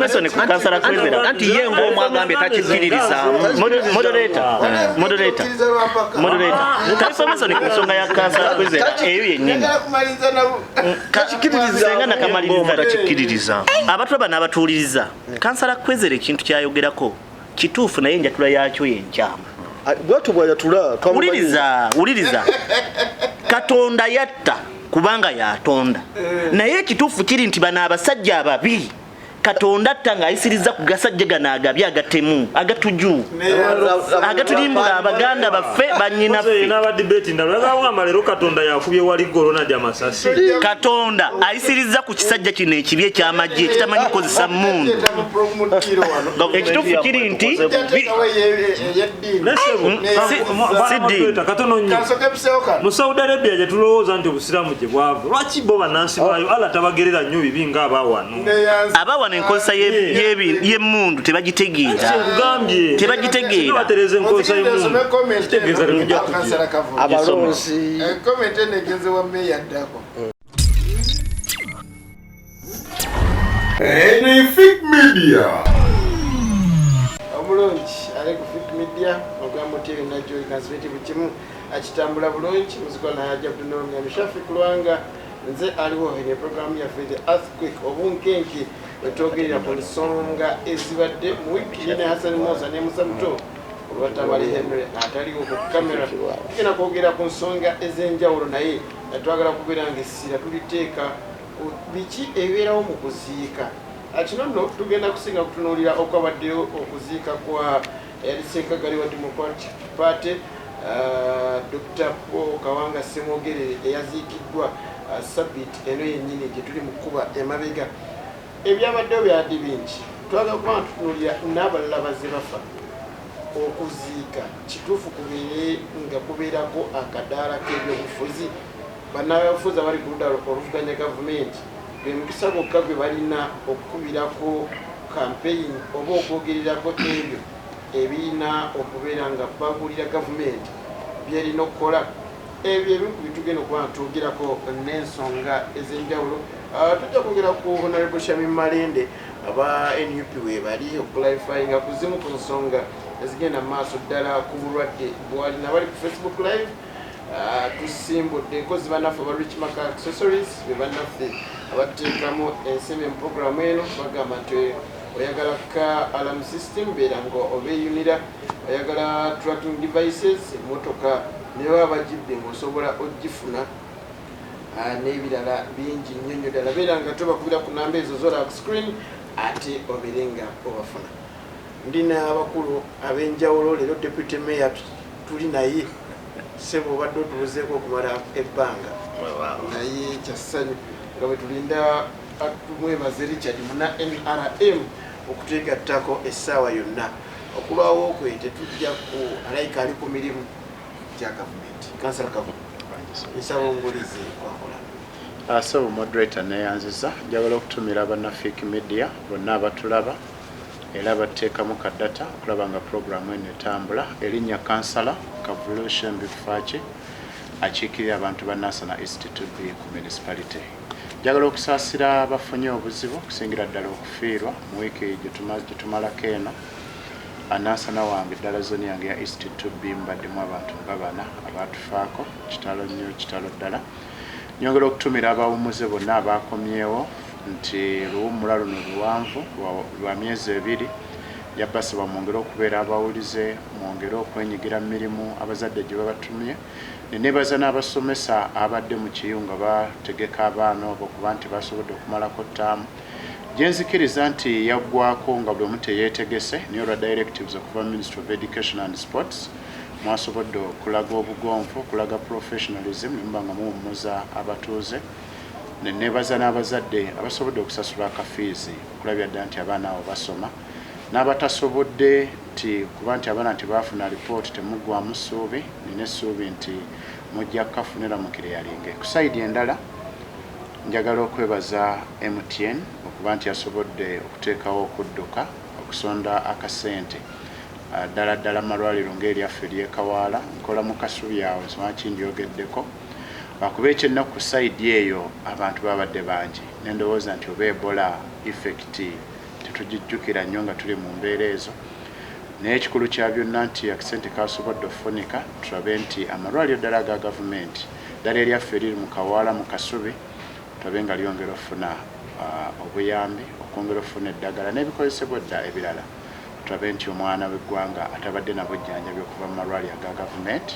Mesoni kukansala kwezera anti yengo omwagambe takikiririza moderator Mesoni kusonga ya kansala kwezera eyo yennyini takikiririza ngana kamaliriza takikiririza abantu bana abatuuliriza kansala kwezera ekintu kyayogerako kituufu naye njatula yakyo yenjama bwatu bwayatula uliriza Katonda yatta kubanga yatonda naye kituufu kiri nti bana abasajja ababiri Katonda tanga ayisiriza ku gasajja gana agabye agatemu agatuju agatulimbula abaganda baffe banyina ffe n'aba debate ndalaga wama lero Katonda yakubye wali corona jamasasi Katonda ayisiriza ku kisajja kino ekibye kyamajje kitamanyi kozesa mundu ekituufu kiri nti Sidi katono nnyo mu Saudi Arabia je tulowooza nti obusiramu gye bwavu lwaki bo banansi bayo ala tabagerera nnyo bibi nga abawano enkozesa y'emmundu tebagitegeera batereze enkozesa y'emmundu kitegeeza tekujja kujja abalonzi kommente negenze wa meya ddako Fake Media omulungi ali ku Fake Media ogamba TV najjo ikanzibeti bukimu akitambula bulungi muzikola najja kutunomya mishafi kulwanga nze aliwo hene program ya the earthquake obunkenke wetogerera ku nsonga ezibadde mu wiki ne Hassan Musa ne Musa Muto Olwatabali Henry ataliwo ku kamera tugenda kwogera ku nsonga ez'enjawulo naye twagala kubeera ng'essira tuliteeka biki ebibeerawo mu kuziika kino nno tugenda kusinga kutunuulira okwabaddeyo okuziika kwa yali ssenkagali wa Democratic Party Dr. Paul Kawanga Ssemwogerere eyaziikiddwa Sabiti eno yennyini gye tuli mu kkuba emabega ebyabaddeyo byaddi bingi twagala kuba tutunuulira n'abalala bazze bafa okuziika kituufu kubeere nga kubeerako akadaala k'ebyobufuzi bannabyabufuzi abali ku ludda oluvuganya gavumenti gwe mukisa gwokka gwe balina okukubirako kampeyini oba okwogererako ebyo ebirina okubeera nga bagulira gavumenti byerina okukola ebyo ebimu ku bitugenda okuba tugerako n'ensonga ez'enjawulo tujja kwogera ku Honorable Shami Malende aba NUP we bali okularifyinga ku zimu ku nsonga ezigenda mu maaso ddala ku bulwadde bwali nabali ku Facebook live tusimbudde nkozi bannaffe aba Rich Maka Accessories be bannaffe abateekamu ensimbi mu programu eno bagamba nti oyagala ka alarm system beera nga obeeyunira oyagala tracking devices emotoka ne baba bagibbe ng'osobola ogifuna n'ebirala bingi nnyo ddala beera nga tobakubira ku namba ezo zola ku screen ate obeere nga obafuna ndina abakulu ab'enjawulo leero deputy mayor tuli naye sebo obadde otubuzeeko okumala ebbanga naye kyassanyu nga bwe tulinda tumwebaze Richard muna NRM okutegattako essaawa yonna okulwawo kwe tetujja ku alayika ali ku mirimu gya gavumenti kansala kavu nsaba ongulize kwakola so moderator neyanziza njagala okutumira abanna Fake Media bonna abatulaba era bateekamu kaddata okulaba nga programu eno etambula erinnya kansala Kavuloshen Bifachi akiikirira abantu ba National Institute ku municipality njagala okusaasira abafunye obuzibu okusingira ddala okufiirwa mu wiiki gye tumalako eno anaasana wange ddala zoni yange ya Institute mbaddemu abantu nga bana abaatufaako kitalo nnyo kitalo ddala nyongera okutumira abawumuze bonna abaakomyewo nti luwummula luno luwanvu lwa myezi 2 yabbasaba mwongere okubeera abawulize mwongere okwenyigira mu mirimu abazadde gye babatumye nenebaza n'abasomesa abadde mu kiyunga bategeka abaana okuba nti basobodde okumalako ttaamu gyenzikiriza nti yaggwako nga buli omu teyeetegese niyo lwa directives okuva Ministry of Education and Sports mwasobodde okulaga obugonvu okulaga professionalism nimba nga muwummuza abatuuze nenebaza n'abazadde abasobodde okusasula akafiizi okulabya ddala nti abaana abo basoma n'abatasobodde nti kuba nti abaana nti baafuna lipooti temuggwamu ssuubi nina essuubi nti mujja kukafunira mu kireyalinge ku sayidi endala njagala okwebaza MTN okuba nti yasobodde okuteekawo okudduka okusonda akasente ddala malwaliro ng'eryaffe ery'ekawaala nkola mu kasubi awo nsomaki ndyogeddeko bakuba ekyennaku ku sayidi eyo abantu babadde bangi nendowooza nti oba Ebola effect tugijjukira nnyo nga tuli mu mbeera ezo naye ekikulu kya byonna nti akisente kasobodde okufunika tulabe nti amalwaliro ddala ga gavumenti ddala eryaffe eriri mu Kawaala mu Kasubi tulabe nga lyongera okufuna obuyambi okwongera okufuna eddagala n'ebikozesebwa dda ebirala tulabe nti omwana w'eggwanga atabadde na bujjanjabi okuva mu malwaliro aga gavumenti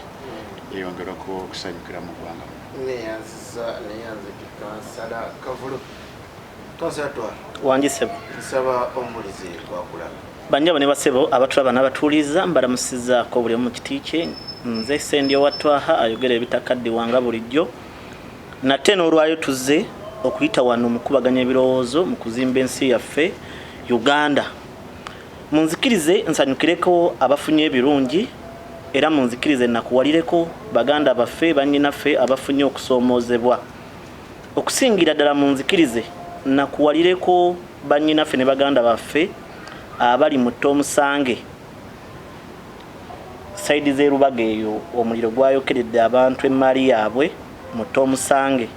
yeyongera okusanyukira mu ggwanga neyanze kansala Kavulu twasatwa wanjisebo nsaba omubulizi gwakulaba banjabo ne basebo abatulaba n'abatuuliza mbalamusizaako buli omu mu kiti kye nze Sendyo Watwaha ayogera ebitakadde wanga bulijjo nate n'olwayo tuzze okuyita wano mu kubaganya ebirowoozo mu kuzimba ensi yaffe Uganda munzikirize nsanyukireko abafunye ebirungi era munzikirize nakuwalireko baganda baffe bannyinaffe abafunye okusoomoozebwa okusingira ddala munzikirize nakuwalireko bannyinaffe ne baganda baffe abali mu Tomusange saidi z'erubaga eyo omuliro gwayokeredde abantu emmali yaabwe mu Tomusange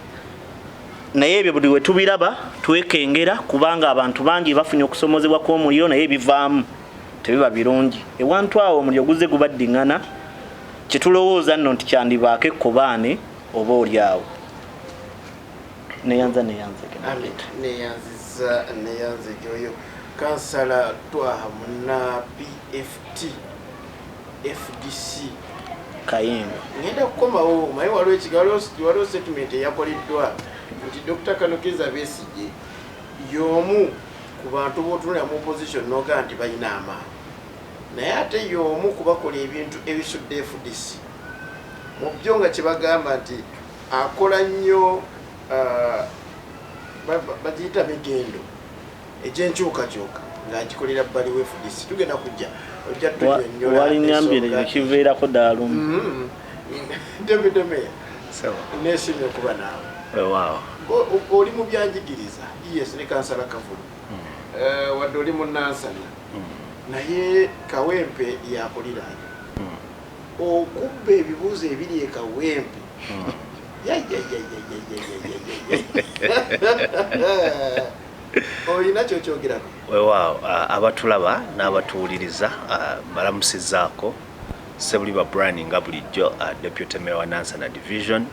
naye ebyo buli we tubiraba twekengera kubanga abantu bangi bafunye okusomozebwa kw'omuliro naye bivaamu tebiba birungi ewantu awo omuliro guze gubaddiŋŋana kyetulowooza nno nti kyandibaako ekkobaane oba oli awo neyanzege oyo kansala Twaha muna PFT FDC Kayingo ngenda kukomawo maye waliwo ekigali waliwo statement eyakoleddwa nti Dr. Kanukiza Besigye y'omu ku bantu b'otunula mu opposition n'ogaa nti balina amaanyi naye ate y'omu kubakola ebintu ebisudde FDC mu byo nga kyebagamba nti akola nnyo bagiyita migendo egyenkyukakyuka ng'agikolera bbali we FDC tugenda kujja ojja tunyonnyola walinyambire ekiviirako daalumu demeya neesimye okuba naawe oli mu byanjigiriza yes ne kansala Kavulu wadde oli mu Nansana naye Kawempe yakulirayo okubba ebibuuzo ebiri e Kawempe olina kyokyogerako weewaawo abatulaba n'abatuwuliriza balamusizaako Sebuliba Brian nga bulijjo Deputy Mayor wa Nansana Division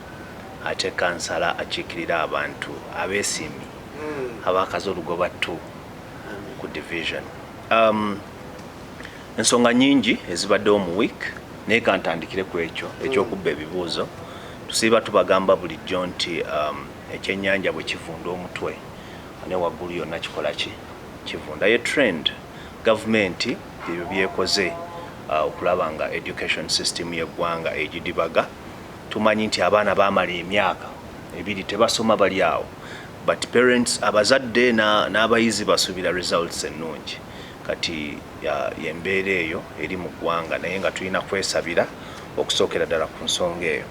ate kansala akiikirira abantu abeesiimi abakazi olugoba 2 ku division ensonga nyingi ezibaddewo mu week naye kantandikire ku ekyo ekyokubba ebibuuzo tusiiba tubagamba bulijjo nti ekyennyanja bwe kivunda omutwe ne waggulu yonna kikola ki kivunda ye trend gavumenti ebyo byekoze okulaba nga education system y'eggwanga egidibaga tumanyi nti abaana baamala emyaka ebiri tebasoma bali awo but parents abazadde n'abayizi basuubira results ennungi kati yembeera eyo eri mu ggwanga naye nga tulina kwesabira okusookera ddala ku nsonga eyo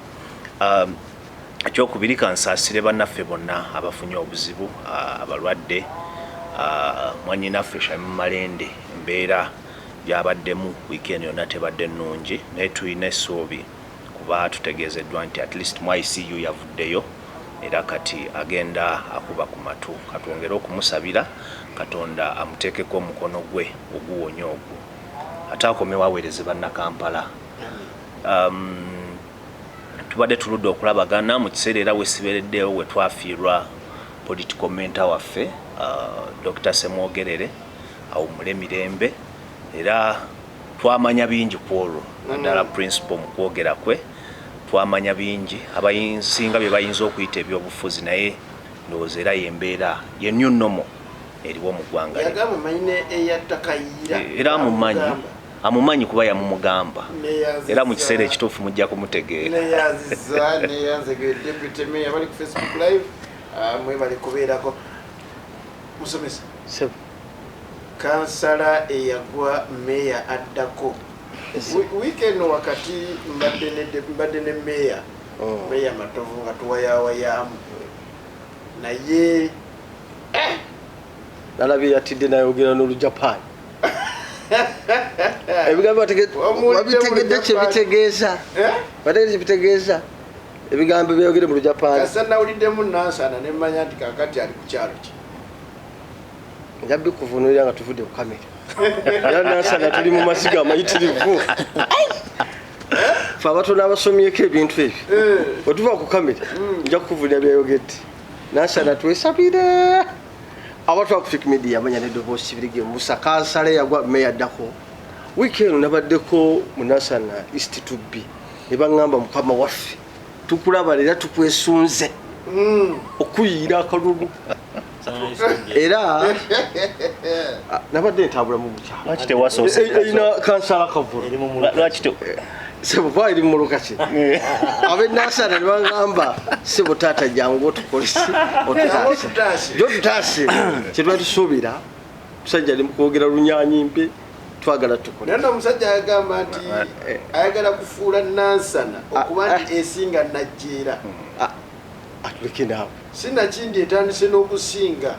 ekyokubiri kansaasire bannaffe bonna abafunye obuzibu abalwadde mwannyinaffe Shami Malende embeera byabaddemu weekend yonna tebadde nnungi naye tulina essuubi kuba tutegeezeddwa nti at least mu ICU yavuddeyo era kati agenda akuba ku matu katwongere okumusabira Katonda amuteekeko omukono gwe oguwonya ogwo ate akomewo aweereze bannakampala tubadde tuludde okulabagana mu kiseera era wesibereddewo we twafiirwa political mentor waffe Dr. Semwogerere awummule mirembe era twamanya bingi ku olwo naddala principal mu kwogera kwe twamanya bingi abayinsinga bye bayinza okuyita eby'obufuzi naye ndowooza era yembeera yenyu nnomo eriwo mu ggwanga era amumanyi kuba yamumugamba era mu kiseera ekituufu mujja kumutegeera mwebali kubeerako musomesa kansala eyagwa meya addako weekend wakati mbadde ne meya Matovu nga tuwayawayaamu naye nalabye yatidde nayogera n'Olujapani ebigambo wabitegedde kyebitegeeza bategedde kyebitegeeza ebigambo byogere mu Lujapani kasa nawuliddemu Nansana ne mmanya nti kakati ali ku kyalo ki njabbi kuvunulira nga tuvudde ku kamera era nansana tuli mu masiga amayitirivu fe abatono abasomyeko ebintu ebyo wetuva ku kamera nja kukuvunira byayogedde nansana twesabire abantu ba Fake Media amanya neddoboozi birige musa kansala yagwa meya addako weekend nabaddeko mu Nansana East to B ne baŋŋamba mukama waffe tukulaba era tukwesunze okuyiira akalulu era nabadde ntambula mu bukyalo erina kansala kavulu sebo iri mu lukaki abe Nansana ne baŋŋamba sebo taata jangu otukolesi otutaase kyetwali tusuubira musajja ali mukwogera lunyanyimpe twagala tukole nano omusajja agamba nti ayagala kufuula Nansana okuba nti esinga najjeera atuleke naawe sinakindi etandise n'okusinga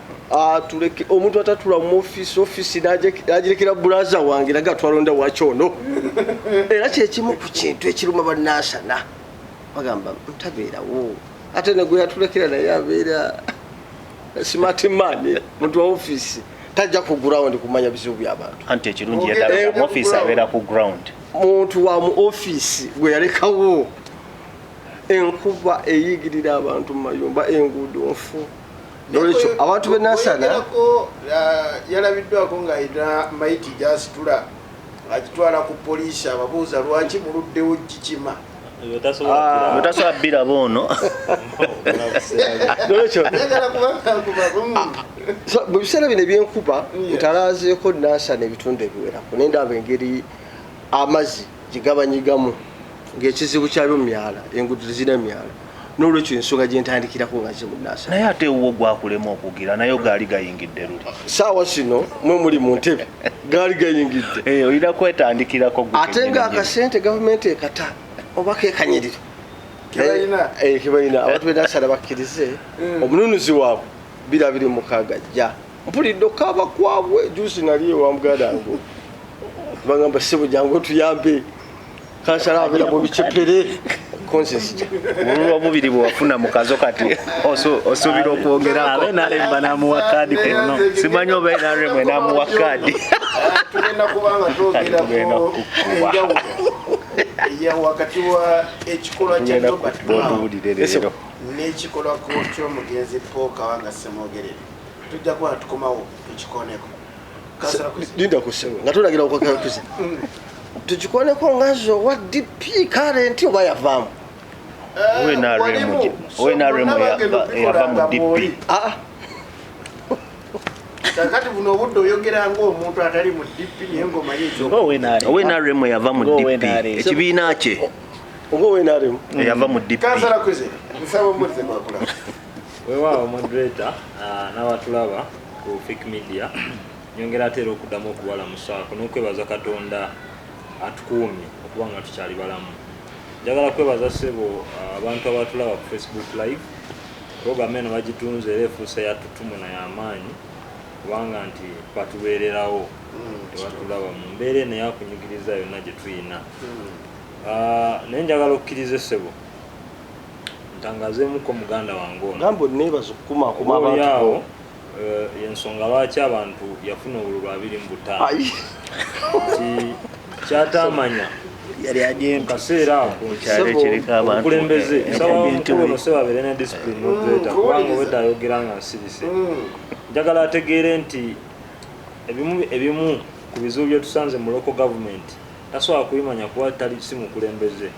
tuleke omuntu atatula mu office nagirekera bulaza wange naga twalonda wakyono era kyekimu ku kintu ekiruma bannansana bagamba ntabeerawo ate negwe yatulekera naye abeera smart man muntu wa office tajja ku ground kumanya bizibu by'abantu anti ekirungi yadala mu office abeera ku ground muntu wa mu office gwe yalekawo enkuba eyigirira abantu mu mayumba enguudo nfu nolwekyo abantu b'e Nansana yalabiddwako ng'ayina mayiti gy'asitula agitwala ku poliisi ababuuza lwaki muluddewo gikima otasobola bbiraba ono nolwekyo mu biseera bino ebyenkuba ntalaazeeko Nansana ebitundu ebiwerako naye ndaba engeri amazzi gigabanyigamu ng'ekizibu kyabyo mu myala enguudo tezirina myala n'olwekyo ensonga gye ntandikirako nga ze mu Nansana naye ate wo gwakulema okugira naye gaali gayingidde luli saawa sino mwe muli mu ntebe gaali gayingidde olina kwetandikirako ate ng'akasente gavumenti ekata oba kekanyirira kebalina abantu b'e Nansana bakkirize omununuzi waabwe 226 jja mpulidde okaaba kwabwe juusi nali ewa muganda ngo bagamba ssebo jangu otuyambe kansala abeera mu bicepere konsesi olwomubiri bwewafuna mukazo kati osuubira okwongerako nalemba namuwa kaadi kono simanyi oba enaremwe namuwa kaadi tugenda kubanga twogerako enjawulo wakati wa ekikolwa kya Robert n'ekikolwa ky'omugenzi Paul Kawanga Ssemwogerere tujja kuba tukomawo tukikoneko linda kusewe nga tulagira okwakuze tukikoneko ngazo wa DP current oba yavaamu owenaremu yava mu DP kakati buno obudde oyogera ng'omuntu atali mu DP naye ngoma owenaremu yava mu DP ekibiina kye oba owenaremu yava mu DP kansala kuze nsaba omulize kwakula weewaawo moderator n'abatulaba ku Fake Media nyongera atera okuddamu okubalamusaako n'okwebaza Katonda atukuumye okuba nga tukyali balamu. Njagala kwebaza ssebo abantu abatulaba ku Facebook live program eno bagitunze era efuuse yatutumu naye amaanyi kubanga nti batubeererawo tebatulaba mu mbeera eno eyakunyigiriza yonna gye tulina. Naye njagala okukkiriza essebo ntangazeemuko muganda wange ono gambo neebaza okukumaakuma abantu yensonga lwaki abantu yafuna obululu 25 nti kyatamanya yali ajempa kaseera ako kyali kirika abantu okulembeze sawa sebabeere ne discipline moderator kubanga obwedda ayogera nga nsirise. Njagala ategeere nti ebimu ku bizibu bye tusanze mu local government tasobola kubimanya kuba tali si mukulembeze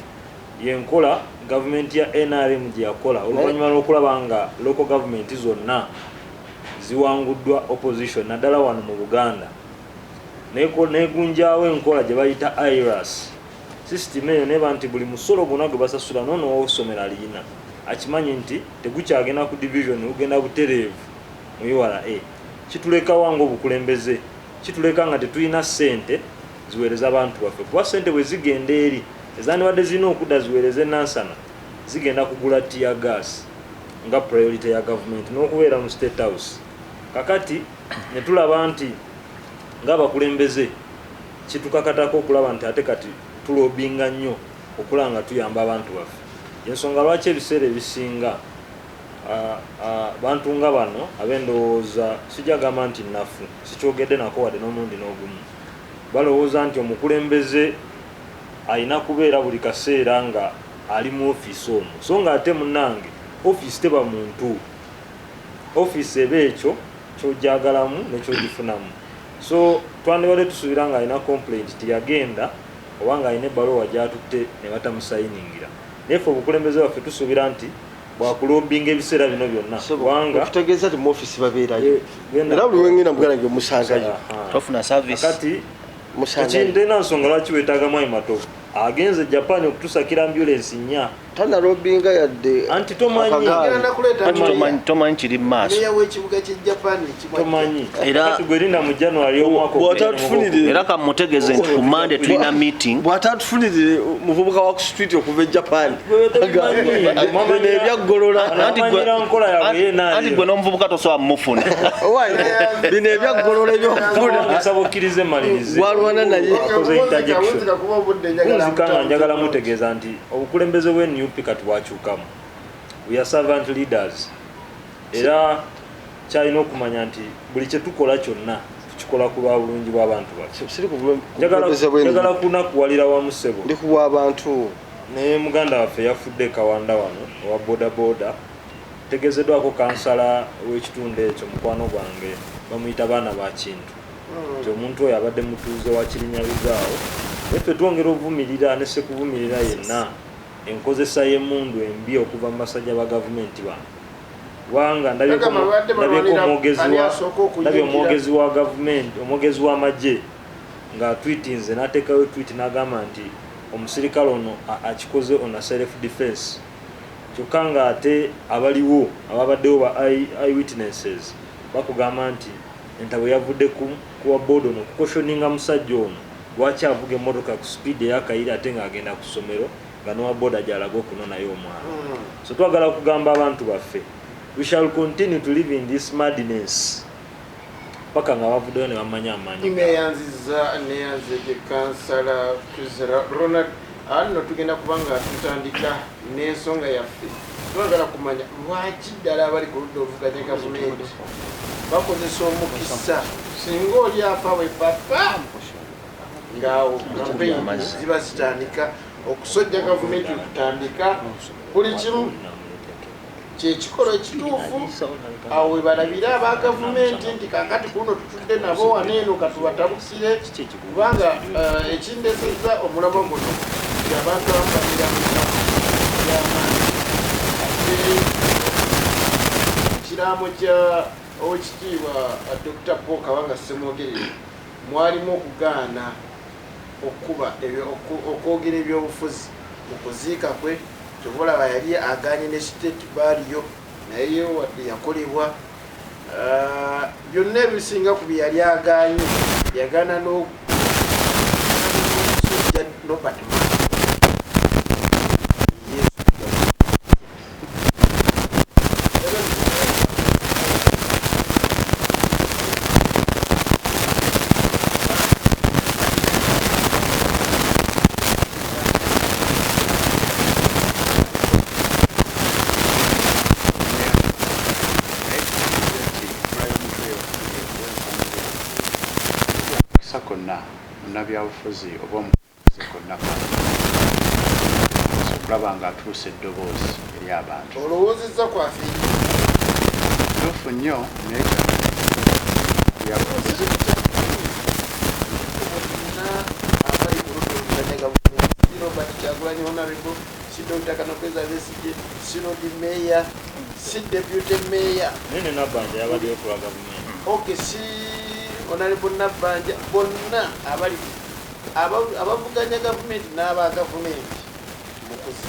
yenkola government ya NRM gye yakola oluvannyuma lw'okulaba nga local government zonna ziwanguddwa opposition naddala wano mu Buganda negunjaawo enkola gye bayita IRAS system eyo neba nti buli musolo gwonna gwe basasula noono w'osomero aliyina akimanyi nti tegukyagenda ku division ugenda butereevu mu URA kituleka wange obukulembeze kituleka nga tetulina ssente ziweereza abantu baffe kuba ssente bwe zigenda eri ezandibadde zirina okudda ziweereze Nansana zigenda kugula tear gas nga priority ya government n'okubeera mu State House. Kakati ne tulaba nti ng'abakulembeze kitukakatako okulaba nti ate kati tulobinga nnyo okulaba nga tuyamba abantu baffe. Ensonga lwaki ebiseera ebisinga bantu nga bano abendowooza sijagamba nti nafu sikyogedde nako wadde n'omulundi n'ogumu balowooza nti omukulembeze alina kubeera buli kaseera nga ali mu ofiisi omwo so nga ate munnange ofiisi teba muntu ofiisi eba ekyo kyojagalamu nekyogifunamu so twandibadde tusuubira nga alina complaint tiyagenda oba nga alina ebbaluwa gyatutte ne batamusayiningira naye ffe obukulembeze bwaffe tusuubira nti bwakulobinga ebiseera bino byonna kubanga tutegeeza ti mu ofiisi babeerayo era buli wengenda mugana nge musangayo tofuna service kati ekindina nsonga lwaki weetaaga mwami matovu agenze Japan okutusakira ambulance nnya tanalobinga yadde anti tomanyi tomanyi kiri mu maaso w'ekibuga ky'e Japan tomanyi Era- kati gwerinda mu January omwaka bw'atatufunire era kamutegeeze nti ku Monday tulina meeting bw'atatufunire muvubuka wa ku street okuva e Japan Bino ebyaggolola anamanyira nkola yaabwe ye anti gwe n'omuvubuka tosobola mumufuna bino ebyaggolola ebyokufuna nsaba okkirize malirize walwana naye akoze interjection kuba obudde njagala nzikanga njagala mutegeeza nti obukulembeze bw'NUP kati bwakyukamu we are servant leaders era kyalina okumanya nti buli kye tukola kyonna tukikola ku lwa bulungi bw'abantu baffe siri kubukulembeze njagala kunakuwalira wamu ssebo ndi kuwa abantu naye muganda waffe yafudde kawanda wano owa bodaboda tegezeddwako kansala w'ekitundu ekyo mukwano gwange bamuyita baana ba kintu nti omuntu oyo abadde mutuuze wa kirinyabizaawo naffe twongera obuvumirira ne sekuvumirira yenna enkozesa y'emmundu embi okuva mu basajja ba gavumenti bano kubanga ndabyeko omwogezi wa gavumenti omwogezi w'amagye nga tweetinze n'ateekawo tweet n'agamba nti omusirikale ono akikoze on a self defense kyokka nga ate abaliwo ababaddewo ba eyewitnesses bakugamba nti entabo yavudde kuwa board ono kukoshoninga musajja ono lwaki avuga emmotoka ku speed eyakayiri ate ng'agenda ku ssomero nga nowa boda gyalaga okunonayo omwana so twagala kugamba abantu baffe we shall continue to live in this madness paka nga bavuddeyo ne bamanya amaanyi neyanziza neyanzidde kansala kuzera Ronald ano tugenda kubanga tutandika n'ensonga yaffe twagala kumanya lwaki ddala abali ku ludda oluvuganya gavumenti bakozesa omukisa singa oli afa bwe papa ngaawo campaign ziba zitandika okusojja gavumenti okutandika buli kimu kyekikolo ekituufu awo we balabira aba gavumenti nti kakati kuno tutudde nabo waneeno katubatabukire kubanga ekindeseza omulamwa guno abantu ababalira yamaani ate ekiraamo kya owekitiibwa Dr. Paul Kabanga Ssemwogerere mwalimu okugaana okuba okwogera ebyobufuzi mu kuziika kwe kyobalaba yali agaanye ne state baliyo naye wadde yakolebwa byonna ebisinga ku bye yali agaanye yagaana n'omusujja Robert konna munnabyabufuzi oba omufuzi konna okulaba nga atuusa eddoboozi eri abantu olowoozezza kwafe tuufu nnyo naye abali ku ludda oluvuganya gavumenti si Robert Kyagulanyi Honorable si Dr. Kanokweza Besigye si Lord Mayor si Deputy Mayor nene nabbanja yabaddeyo ku lwa gavumenti okay si Honorable Nabbanja bonna abali abavuganya gavumenti n'aba gavumenti mukuzi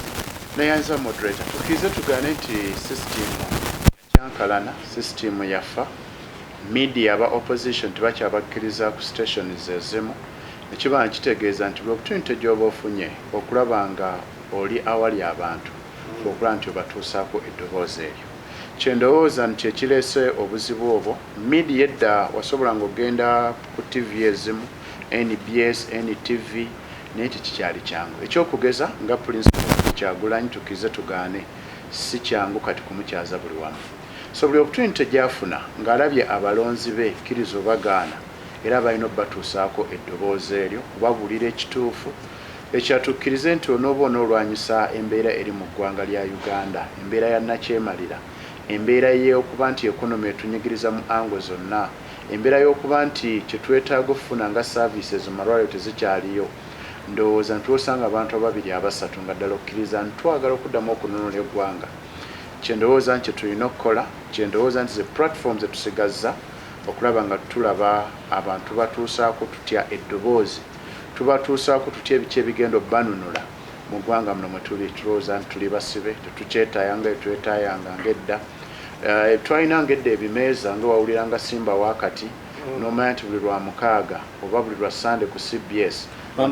neyanza moderator tukize tugane nti system kyankalana system yafa media aba opposition tebakyabakkiriza ku stations ezimu nekiba nkitegeeza nti opportunity gy'oba ofunye okulaba nga oli awali abantu okulaba nti obatuusaako eddoboozi eryo kyendowooza nti ekireese obuzibu obwo media edda wasobolanga ogenda ku TV ezimu NBS, NTV naye tekikyali kyangu ekyokugeza nga principal Kyagulanyi tukize tugaane si kyangu kati kumukyaza buli wamu. So buli opportunity gyafuna ng'alabye abalonzi be kkiriza obagaana era balina obbatuusaako eddoboozi eryo okubabuulira ekituufu ekyatukkirize nti onooba onoolwanyisa embeera eri mu ggwanga lya Uganda, embeera ya nakyemalira, embeera y'okuba nti ekonomi etunyigiriza mu ango zonna, embeera y'okuba nti kye twetaaga okufuna nga services mu malwaliro tezikyaliyo. Ndowooza ntwosanga abantu ababiri abasatu nga ddala okkiriza nti twagala okuddamu okununula eggwanga. Kye ndowooza nti tulina okukola, kye ndowooza nti ze platforms etusigazza okulaba nga tulaba abantu batuusaako tutya eddoboozi, tubatuusaako tutya ebiki ebigenda obbanunula mu ggwanga muno mwe tuli. Tulowooza nti tuli basibe, tetukyetaayanga etwetaayanga ng'edda. Twalina ng'edda ebimeeza nga wawuliranga Simba wakati n'omanya nti buli lwa mukaaga oba buli lwa Sunday ku CBS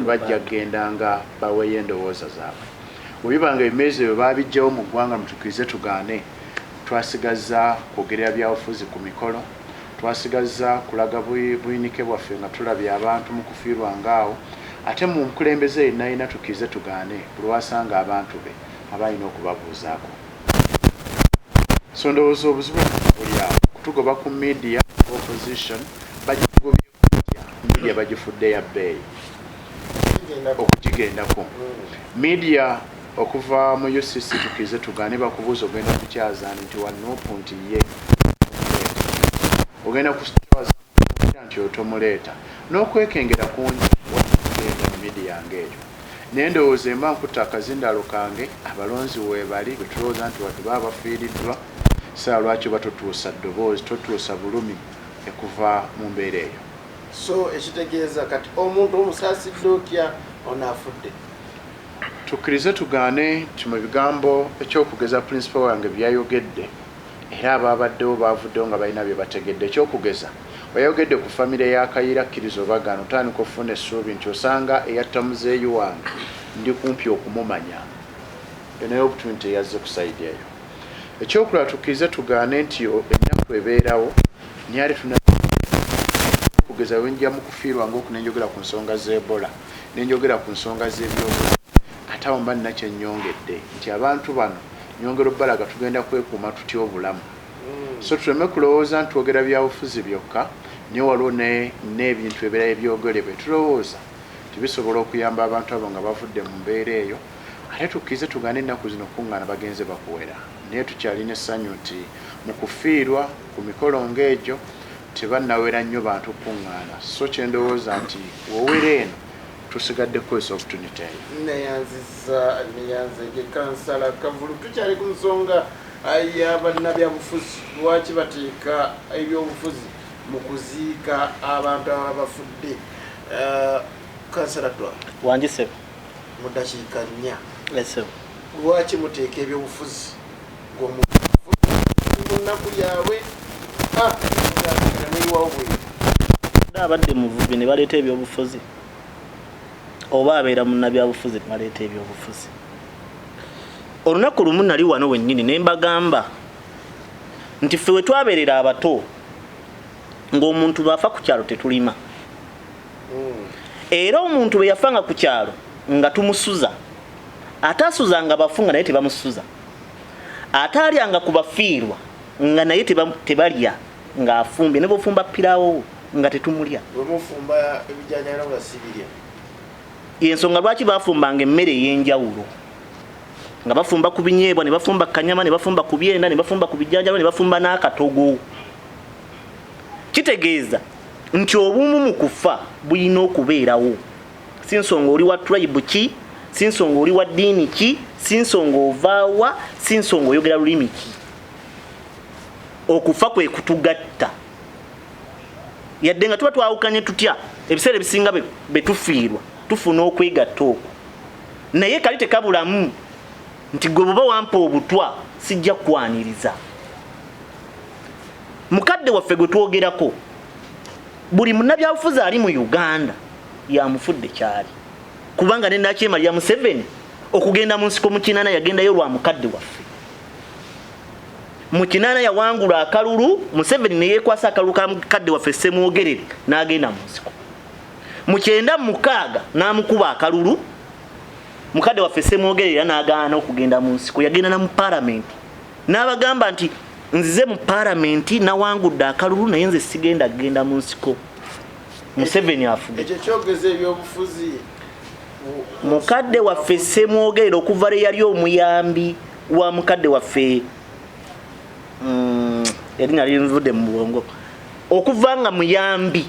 bajja gendanga baweeyo endowooza zaabwe. Bwe bibanga ebimeeza ebyo baabijjawo mu ggwanga mutukirize tugaane, twasigazza kwogerera byabufuzi ku mikolo, twasigazza kulaga buyinike bwaffe nga tulabye abantu mu kufiirwa ngaawo, ate mu nkulembeze yenayina tukirize tugaane buli wasanga abantu be abalina okubabuuzaako. So ndowooza obuzibu buli awo kutugoba ku media opposition bagitugobye kutya media bagifudde ya bbeeyi okugigendako. Media okuva mu UCC tukirize tugaane bakubuuza ogenda kukyaza nti wanuupu nti ye ogenda kukyaza nti otomuleta n'okwekengera kungi wagenda mu media ng'eyo. Naye ndowooza emba nkutta akazindaalo kange abalonzi weebali bwe tulowooza nti wadde baba bafiiriddwa saa lwaki batotuusa ddoboozi totuusa bulumi ekuva mu mbeera eyo. So ekitegeeza kati omuntu omusaasidde otya onaafudde. Tukkirize tugaane nti mu bigambo ekyokugeza principal wange byayogedde era abaabaddewo baavuddewo nga balina bye bategedde. Ekyokugeza oyayogedde ku famire ya Kayiira kkiriza obagaana otandika okufuna essuubi nti osanga eyatta muzeeyi wange ndi kumpi okumumanya. Eyo naye opportunity eyazze ku sayidi eyo. Ekyokulala tukkirize tugaane nti ennaku ebeerawo nyali kugeza wenjja mu kufiirwa ng'oku nenjogera ku nsonga z'Ebola, nenjogera ku nsonga z'ebyobulamu, ate awo mba nina kye nnyongedde nti abantu bano nyongera obbalaga tugenda kwekuuma tutya obulamu. So tuleme kulowooza nti twogera byabufuzi byokka, naye waliwo n'ebintu ebirala ebyogerebwe tulowooza tibisobola okuyamba abantu abo nga bavudde mu mbeera eyo. Ate tukkirize tugaane ennaku zino kuŋŋaana bagenze bakuwera, naye tukyalina essanyu nti mu kufiirwa ku mikolo ng'egyo tebannawera nnyo bantu kuŋŋaana. So kye ndowooza nti wowera eno tusigadde kukozesa opportunity eyo. Neyanze ge kansala Kavulu tukyali ku nsonga y'abannabyabufuzi. Lwaki bateeka ebyobufuzi mu kuziika abantu abafudde? Kansala twa wanjise mu dakiika 4. Lese Lwaki muteeka ebyobufuzi ng'omuntu mu nnaku yaabwe abadde muvubi ne baleeta ebyobufuzi oba abeera munnabyabufuzi ne baleeta ebyobufuzi. Olunaku lumu nali wano wennyini ne mbagamba nti ffe we twabeerera abato ng'omuntu bw'afa ku kyalo tetulima, era omuntu bwe yafanga ku kyalo nga tumusuza, ate asuzanga bafunga naye tebamusuza, ate alyanga ku bafiirwa nga naye tebalya ng'afumbye, ne bw'ofumba pirawo nga tetumulya. Bwemufumba ebijanjalo nga sibirya. Y'ensonga lwaki bafumbanga emmere ey'enjawulo, nga bafumba ku binyeebwa, ne bafumba kanyama, ne bafumba ku byenda, ne bafumba ku bijanjalo, ne bafumba n'akatogo. Kitegeeza nti obumu mu kufa bulina okubeerawo. Si nsonga oli wa tribe ki, si nsonga oli wa ddiini ki, si nsonga ovaawa, si nsonga oyogera lulimi ki. Okufa kwe kutugatta. Yadde nga tuba twawukanye tutya ebiseera ebisinga betufiirwa tufuna okwegatta okwo, naye kali tekabulamu nti gwe bw'oba wampa obutwa sijja kukwaniriza. Mukadde waffe gwe twogerako buli munnabyabufuzi ali mu Uganda yamufudde kyali, kubanga ne Nakyemalira Museveni okugenda mu nsiko mu Kinana yagendayo lwa mukadde waffe. Mu Kinana yawangula akalulu, Museveni ne yeekwasa akalulu ka mukadde waffe Ssemwogerere n'agenda mu nsiko. Mu 9 mu 6 n'amukuba akalulu mukadde waffe Ssemwogerera n'agaana okugenda mu nsiko, yagenda na mu parliament n'abagamba nti nzize mu parliament nawangudde akalulu naye nze sigenda kugenda mu nsiko. Museveni afudde. Ekyo kyogeza ebyobufuzi. Mukadde waffe Ssemwogerera okuva le yali omuyambi wa mukadde waffe erinnya linvudde mu bwongo, okuva nga muyambi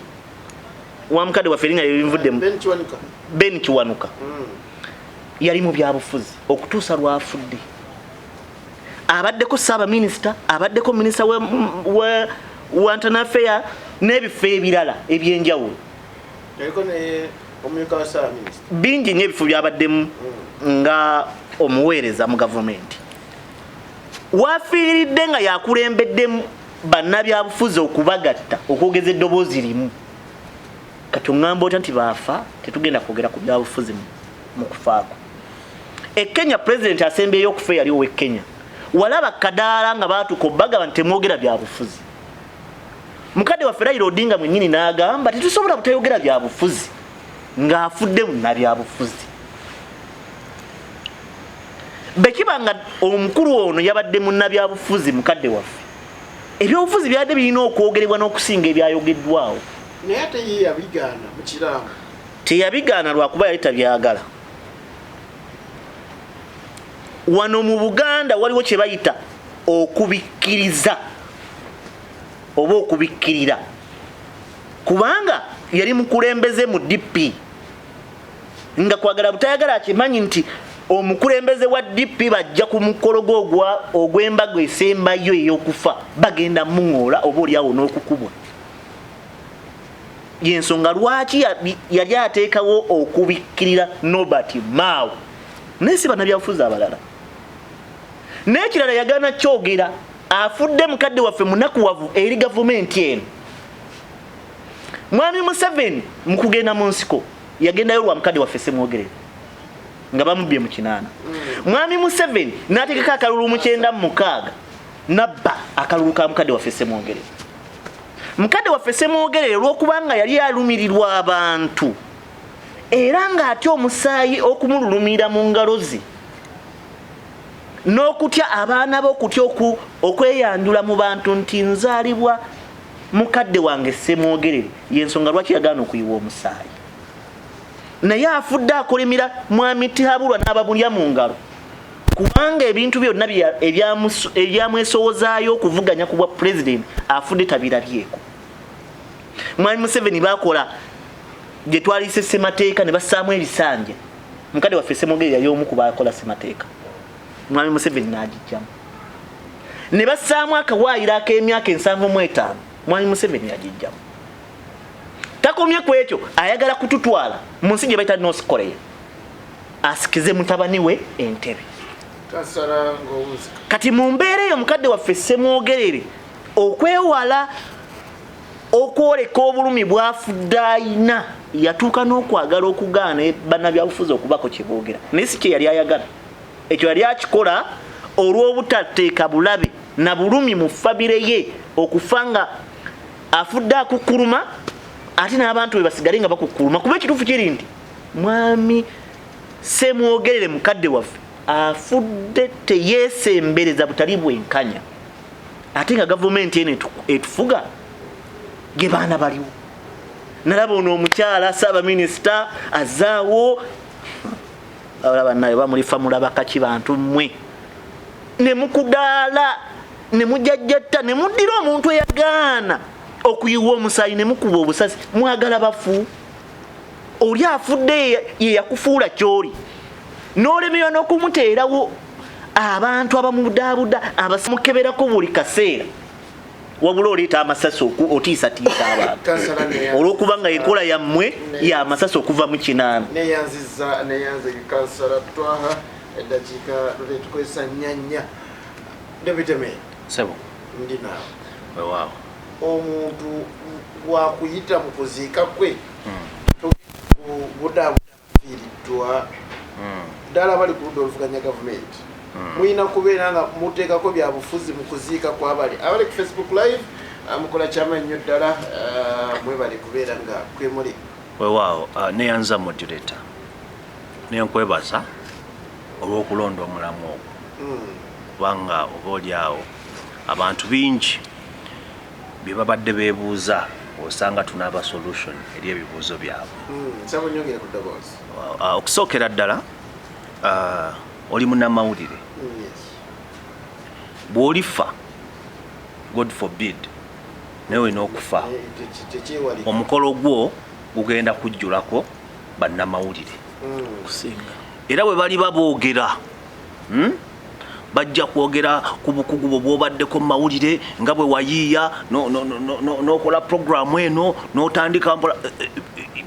wa mukadde waffe erinnya linvudde mu Ben Kiwanuka yali mu byabufuzi okutuusa lwafudde. Abaddeko Ssaabaminisita, abaddeko minisita wa internal affairs n'ebifo ebirala ebyenjawulo. Bingi nnyo ebifo byabaddemu nga omuweereza mu gavumenti. Wafiiridde nga yakulembeddemu bannabyabufuzi okubagatta okwogeza eddoboozi limu. Kati oŋŋamba otya nti baafa tetugenda kwogera ku byabufuzi mu kufaako. Kenya president asembeyo okufa yali owe Kenya. Walaba kadaala nga baatuka obbagaba nti temwogera byabufuzi. Mukadde waffe Raila Odinga mwennyini n'agamba tetusobola butayogera byabufuzi ng'afudde munnabyabufuzi. Bekiba nga omukulu ono yabadde munnabyabufuzi mukadde waffe, ebyobufuzi byadde birina okwogerebwa n'okusinga ebyayogeddwawo. Naye ate ye yabigaana mu kiraamo. Teyabigaana lwakuba yali tabyagala. Wano mu Buganda waliwo kye bayita okubikkiriza oba okubikkirira, kubanga yali mukulembeze mu DP nga kwagala butayagala akimanyi nti omukulembeze wa DP bajja ku mukolo ogw'embaga esembayo ey'okufa bagenda muŋoola oba oliawo n'okukubwa. Yensonga lwaki yali ateekawo okubikkirira Norbert Mao naye si bannabyabufuzi abalala. N'ekirala yagaana kyogera afudde mukadde waffe munakuwavu eri gavumenti eno. Mwami Museveni mu kugenda mu nsiko yagendayo lwa mukadde waffe Ssemwogerera nga bamubbye mu kinaana. Mwami Museveni n'ategeka akalulu mu 96 nabba akalulu ka mukadde waffe Ssemwogerera. Mukadde waffe Ssemwogerera olw'okubanga yali alumirirwa abantu era ng'atya omusaayi okumululumira mu ngalo ze n'okutya abaana be okutya okweyanjula mu bantu nti nzaalibwa mukadde wange Ssemwogerera, y'ensonga lwaki yagaana okuyiwa omusaayi. Naye afudde akolimira mwami Tihabulwa n'ababulya mu ngalo kubanga ebintu byonna ebyamwesowozaayo okuvuganya ku bwa president afudde tabirabyeko. Mwami Museveni bakola gye twalise ssemateeka ne bassaamu ebisanja. Mukadde waffe Ssemwogerera yali omu ku bakola ssemateeka. Mwami Museveni n'agijjamu ne bassaamu akawaayiro ak'emyaka 75. Mwami Museveni yagijjamu. Takomye ku ekyo, ayagala kututwala mu nsi gye bayita North Korea asikize mutabani we entebe. Kati mu mbeera eyo mukadde waffe Ssemwogerera okwewala okwoleka obulumi bwafudde ayina yatuuka n'okwagala okugaana bannabyabufuzi okubako kye boogera. Naye si kye yali ayagala. Ekyo yali akikola olw'obutateeka bulabe na bulumi mu fabire ye okufa nga afudde akukkuluma ate n'abantu be basigale nga bakukkuluma. Kuba ekituufu kiri nti mwami Ssemwogerera mukadde waffe afudde teyeesembereza butali bwenkanya ate nga gavumenti eno etufuga ge baana baliwo. Nalaba ono omukyala Ssaabaminisita azaawo abalaba nayo bamulifa mulabaka ki bantu mmwe ne mukudaala ne mujajjatta ne muddira omuntu eyagaana okuyiwa omusaayi ne mukuba obusasi mwagala bafu. Oli afudde ye yakufuula kyoli n'olemerwa n'okumuteerawo abantu abamudaabuda abamukeberako buli kaseera wabula oleeta amasasi otiisatiisa abantu olw'okuba nga enkola yammwe y'amasasi okuva mu kinaana. neyanze kansala twaha eddakiika tukozesa nyanya. Deputy Mayor Sebo ndi naawe wewaawo omuntu wakuyita mu kuziika kwe budaabuda fiiriddwa ddala bali ku ludda oluvuganya gavumenti muyina kubeera nga muteekako byabufuzi mu kuziika kwabali abali ku Facebook live mukola kyama nnyo ddala mwebali kubeera nga kwemuli wewaawo neyanza moderator neyo nkwebaza olw'okulonda omulamu ogwo kubanga oba oliawo abantu bingi bye babadde beebuuza osanga tunaaba solution eri ebibuuzo byabwe. Okusookera ddala oli munnamawulire bw'olifa god forbid newe n'okufa omukolo gwo gugenda kujjulako bannamawulire era bwe bali baboogera bajja kwogera ku bukugu bwo bw'obaddeko mu mawulire nga bwe wayiiya n'okola programu eno n'otandika mpola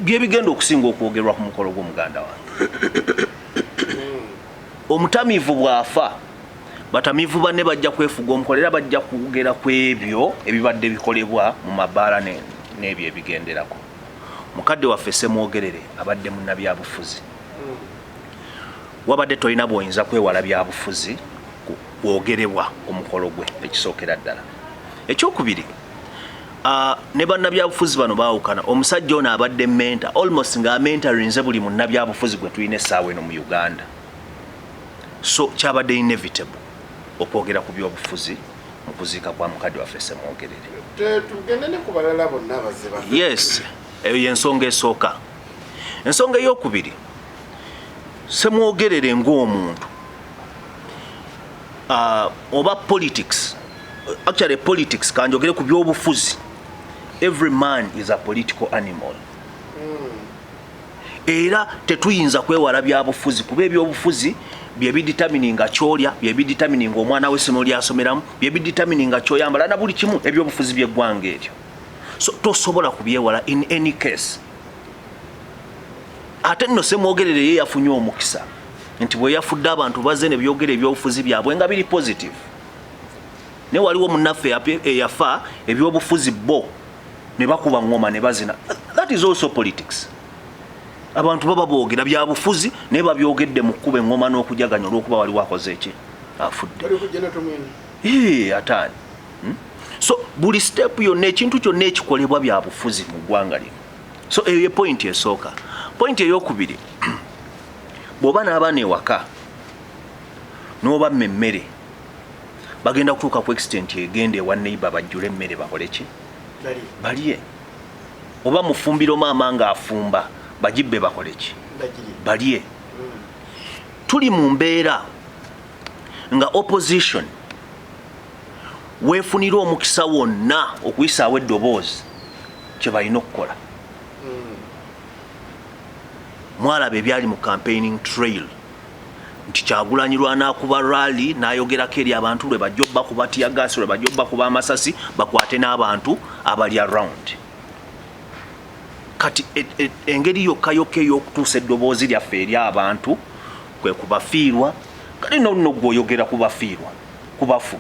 bye bigenda okusinga okwogerwa ku mukolo gw'omuganda wange. Omutamiivu bw'afa batamiivu banne bajja kwefuga omukolo era bajja kwogera ku ebyo ebibadde bikolebwa mu mabaala n'ebyo ebigenderako. Mukadde waffe Ssemwogerere abadde munnabyabufuzi. Wabadde tolina bw'oyinza kwewala byabufuzi bwogerebwa ku mukolo gwe ekisookera ddala. Ekyokubiri ne bannabyabufuzi bano baawukana. Omusajja ono abadde menta almost ng'amentarinze buli munnabyabufuzi gwe tulina essaawa eno mu Uganda. So kyabadde inevitable okwogera ku byobufuzi mu kuziika kwa mukadde waffe Ssemwogerere. Tugende ne ku balala bonna abazze baffe. Yes, eyo y'ensonga esooka. Ensonga ey'okubiri, Ssemwogerere ng'omuntu oba politics, actually politics kanjogere ku byobufuzi. Every man is a political animal. Era tetuyinza kwewala byabufuzi kuba ebyobufuzi bye biditamininga kyolya, bye biditamininga omwana w'essomero ly'asomeramu, bye biditamininga kyoyambala na buli kimu ebyobufuzi by'eggwanga eryo. So tosobola kubyewala in any case. Ate nno Ssemwogerere ye yafunye omukisa nti bwe yafudde abantu bazze ne byogera ebyobufuzi byabwe nga biri positive. Ne waliwo munnaffe eyafa ebyobufuzi bo ne bakuba ngoma ne bazina. That is also politics. Abantu baba boogera byabufuzi ne babyogedde mu kkuba engoma n'okujaganya olw'okuba waliwo akoze eki afudde. Ataani. So buli step yonna ekintu kyonna ekikolebwa byabufuzi mu ggwanga lino. So eyo ye point esooka. Point ey'okubiri, bw'oba n'abaana ewaka n'obamma emmere bagenda kutuuka ku extent egenda ewa neighbor bajjule emmere bakole ki? Balye. Oba mufumbiro maama ng'afumba bagibbe bakole ki? Balye. Tuli mu mbeera nga opposition weefunira omukisa wonna okuyisaawo eddoboozi kye balina okukola. Mwalaba ebyali mu campaigning trail nti Kyagulanyi lw'anaakuba rally n'ayogerako eri abantu lwe bajja obbakuba tiyagaasi lwe bajja obbakuba amasasi bakwate n'abantu abali around. Kati engeri yokka ey'okutuusa eddoboozi lyaffe eri abantu kwe kubafiirwa. Kati nno gw'oyogera kubafiirwa kubafu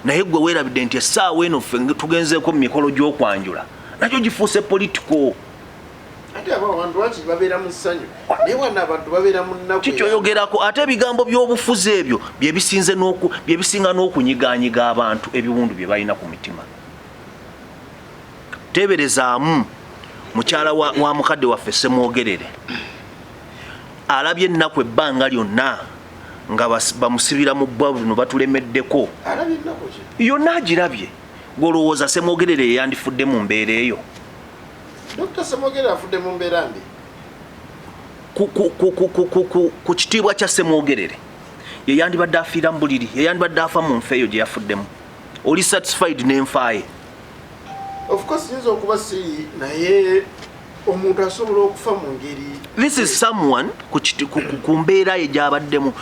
naye gwe weerabidde nti essaawa eno ffe tugenzeeko mu mikolo gy'okwanjula nakyo gifuuse politiko. Ate abantu lwaki babeera mu ssanyu naye wana abantu babeera mu nnaku kikyoyogerako. Ate ebigambo by'obufuzi ebyo bye bisinga n'okunyigaanyiga abantu ebiwundu bye balina ku mitima. Teeberezaamu mukyala wa mukadde waffe Ssemwogerere alabye ennaku ebbanga lyonna nga bamusibira mu bbwa buno batulemeddeko. Yonna agirabye. Gw'olowooza Ssemwogerere yeyandifudde mu mbeera eyo? Dr. Ssemwogerere afudde mu mbeera mbi. Ku kitiibwa kya Ssemwogerere yeyandibadde afiira mu buliri, yeyandibadde afa mu nfa eyo gye yafuddemu. Oli satisfied n'enfa ye? Of course nyinza okuba si naye omuntu asobola okufa mu ngeri. This is someone ku mbeera ye gy'abaddemu.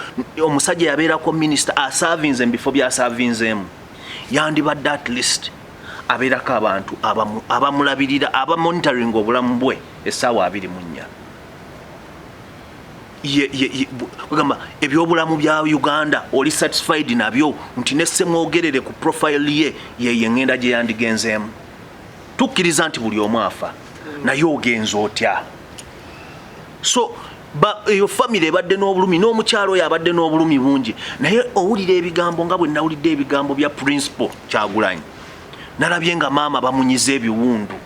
Omusajja yabeerako minisita asavinze mu bifo by'asavinzeemu. Yandibadde at least abeerako abantu abamulabirira abamonitoring obulamu bwe essaawa 24. Kugamba ebyobulamu bya Uganda oli satisfied nabyo nti ne Ssemwogerere ku profile ye ngenda gye yandigenzeemu. Tukkiriza nti buli omu afa naye ogenza otya? So eyo family ebadde n'obulumi n'omukyalo oyo abadde n'obulumi bungi naye owulira ebigambo nga bwe nawulidde ebigambo bya principal Kyagulanyi. Nalabye nga maama bamunyiza ebiwundu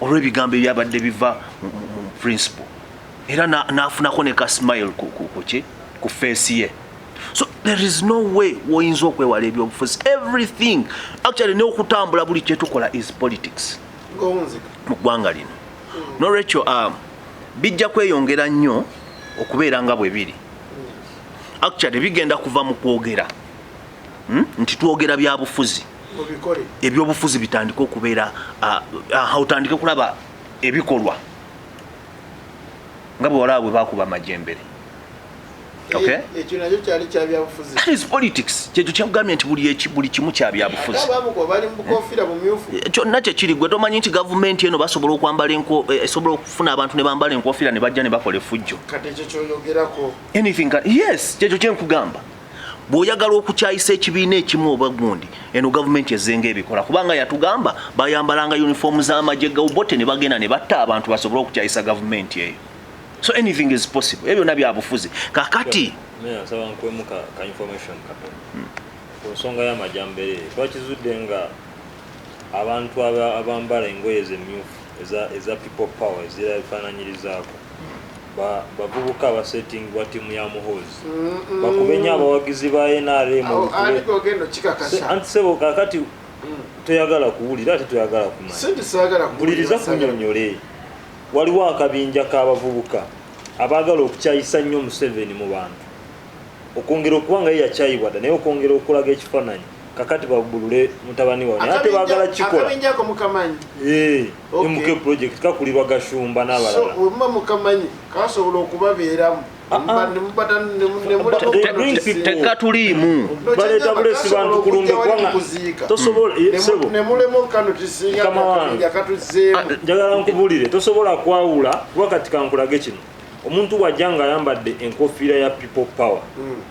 olw'ebigambo ebyabadde biva mu principal. Era n'afunako ne ka smile ku face ye. So there is no way woyinza okwewala ebyobufuzi. Everything actually n'okutambula buli kye tukola is politics mu ggwanga lino. N'olwekyo bijja kweyongera nnyo okubeera nga bwe biri. Actually bigenda kuva mu kwogera nti twogera bya bufuzi, ebyobufuzi bitandika okubeera otandike kulaba ebikolwa nga bwe walaba bwe bakuba amajembere. Okay? That is politics. Kyekyo kyagambye nti buli kimu kya byabufuzi. Kyonna kyekiri gwe tomanyi nti gavumenti eno basobola okwambala esobola okufuna abantu ne bambala enkofiira ne bajja ne bakola effujjo. Kati ekyo kyoyogerako. Anything yes, kyekyo kyenkugamba. Bw'oyagala okukyayisa ekibiina ekimu oba gundi eno gavumenti ezenga ebikola kubanga yatugamba bayambalanga uniform z'amagye gawubote ne bagenda ne batta abantu basobola okukyayisa gavumenti eyo. So anything is possible. Ebyo nabya bufuzi. Kakati meya sawa nkwemu ka information kato. Ku nsonga y'amajambere twakizudde nga abantu abambala engoye ez'emmyufu eza people power ezirabifaananyirizaako bavubuka abasetting wa ttiimu ya Muhoozi bakubenya abawagizi ba NRM antisebo kakati toyagala kuwulira ate toyagala kumanya buliriza kunyonyole. Waliwo akabinja k'abavubuka abaagala okukyayisa nnyo Museveni mu bantu okwongera okubanga ye yakyayibwa dda naye okwongera okulaga ekifaananyi kakati babulule mutabani wawe ate baagala kikola MK project kakulirwa Gashumba n'abalala kasobola okubabeeramu tekatuliimu baleeta bulesi bantu kulumbe kubanga tosobola njagala nkubuulire tosobola kwawula wakati kankulage kino omuntu bw'ajja ng'ayambadde enkofiira ya people power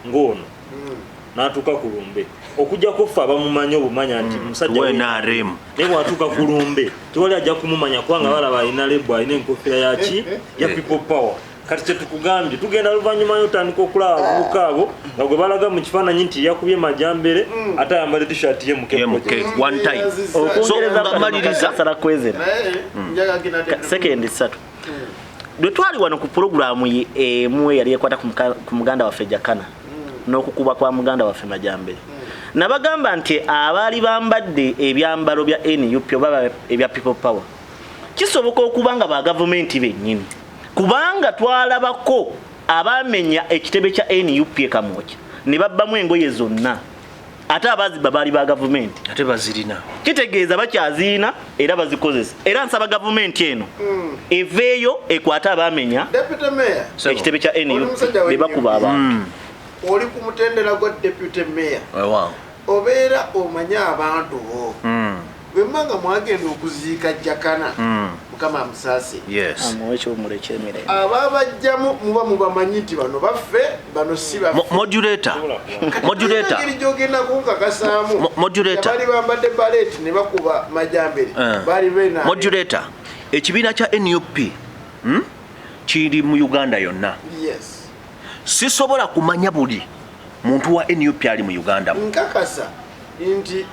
ng'ono n'atuuka ku lumbe okujjako ffe abamumanyi obumanya nti musajja naye bw'atuuka ku lumbe tewali ajja kumumanya kubanga balaba alina lebbu alina enkofiira yaki ya people power. Kati kyetukugambye tugenda luvannyuma y'otandika okulaba abavubuka abo nga gwe balaga mu kifaananyi nti yakubye majambere ate ayambala t-shirt ye MK one time. So ngamaliriza sarakwezera sekendi 3 lwe twali wano ku programu emu yali ekwata ku muganda waffe Jakana n'okukuba kwa muganda waffe Majambere nabagamba nti abaali bambadde ebyambalo bya NUP oba ebya people power kisoboka okubanga ba gavumenti bennyini kubanga twalabako abamenya ekitebe kya NUP Kamwokya ne babbamu engoye zonna ate abaziba baali ba gavumenti ate bazirina kitegeeza bakyazirina era bazikozesa era nsaba gavumenti eno eveeyo ekwata abamenya ekitebe kya NUP ne bakuba abantu. Oli ku mutendera gwa deputy mayor obeera omanya abantu bo bwemanga mwagenda okuziika Jakana mukama Musaase amwekyo mulekemere ababajjamu muba mubamanyi nti bano baffe bano si baffe modulator gyogenda kunkakasaamu bali bambadde baleti ne bakuba majambere bali bena modulator ekibiina kya NUP kiri mu Uganda yonna. Sisobola kumanya buli muntu wa NUP ali mu Uganda nkakasa nti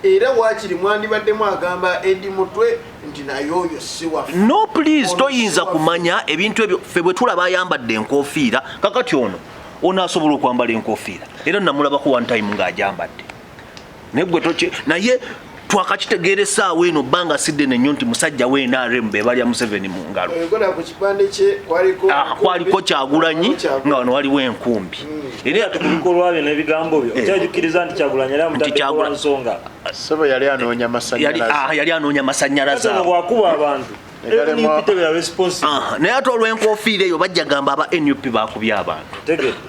era wakiri mwandibaddemu agamba Edi Mutwe nti nayoyo si waffe. No please toyinza kumanya ebintu ebyo ffe bwe tulaba ayambadde enkofiira kakati ono asobola okwambala enkofiira era namulabako one time ng'ajambadde negwe toki naye twakakitegeresa awo eno bbanga sidde nnyo nti musajja we NRM be balya Museveni mu ngalo kwaliko Kyagulanyi nga wano waliwo enkumbi era tukubikolwa byo n'ebigambo byo kyajukiriza nti Kyagulanyi era mutakikolwa nsonga sebo yali anoonya masannyalaze yali anoonya masannyalaze bwakuba abantu naye ate olw'enkofiira eyo bajja gamba aba NUP bakubye abantu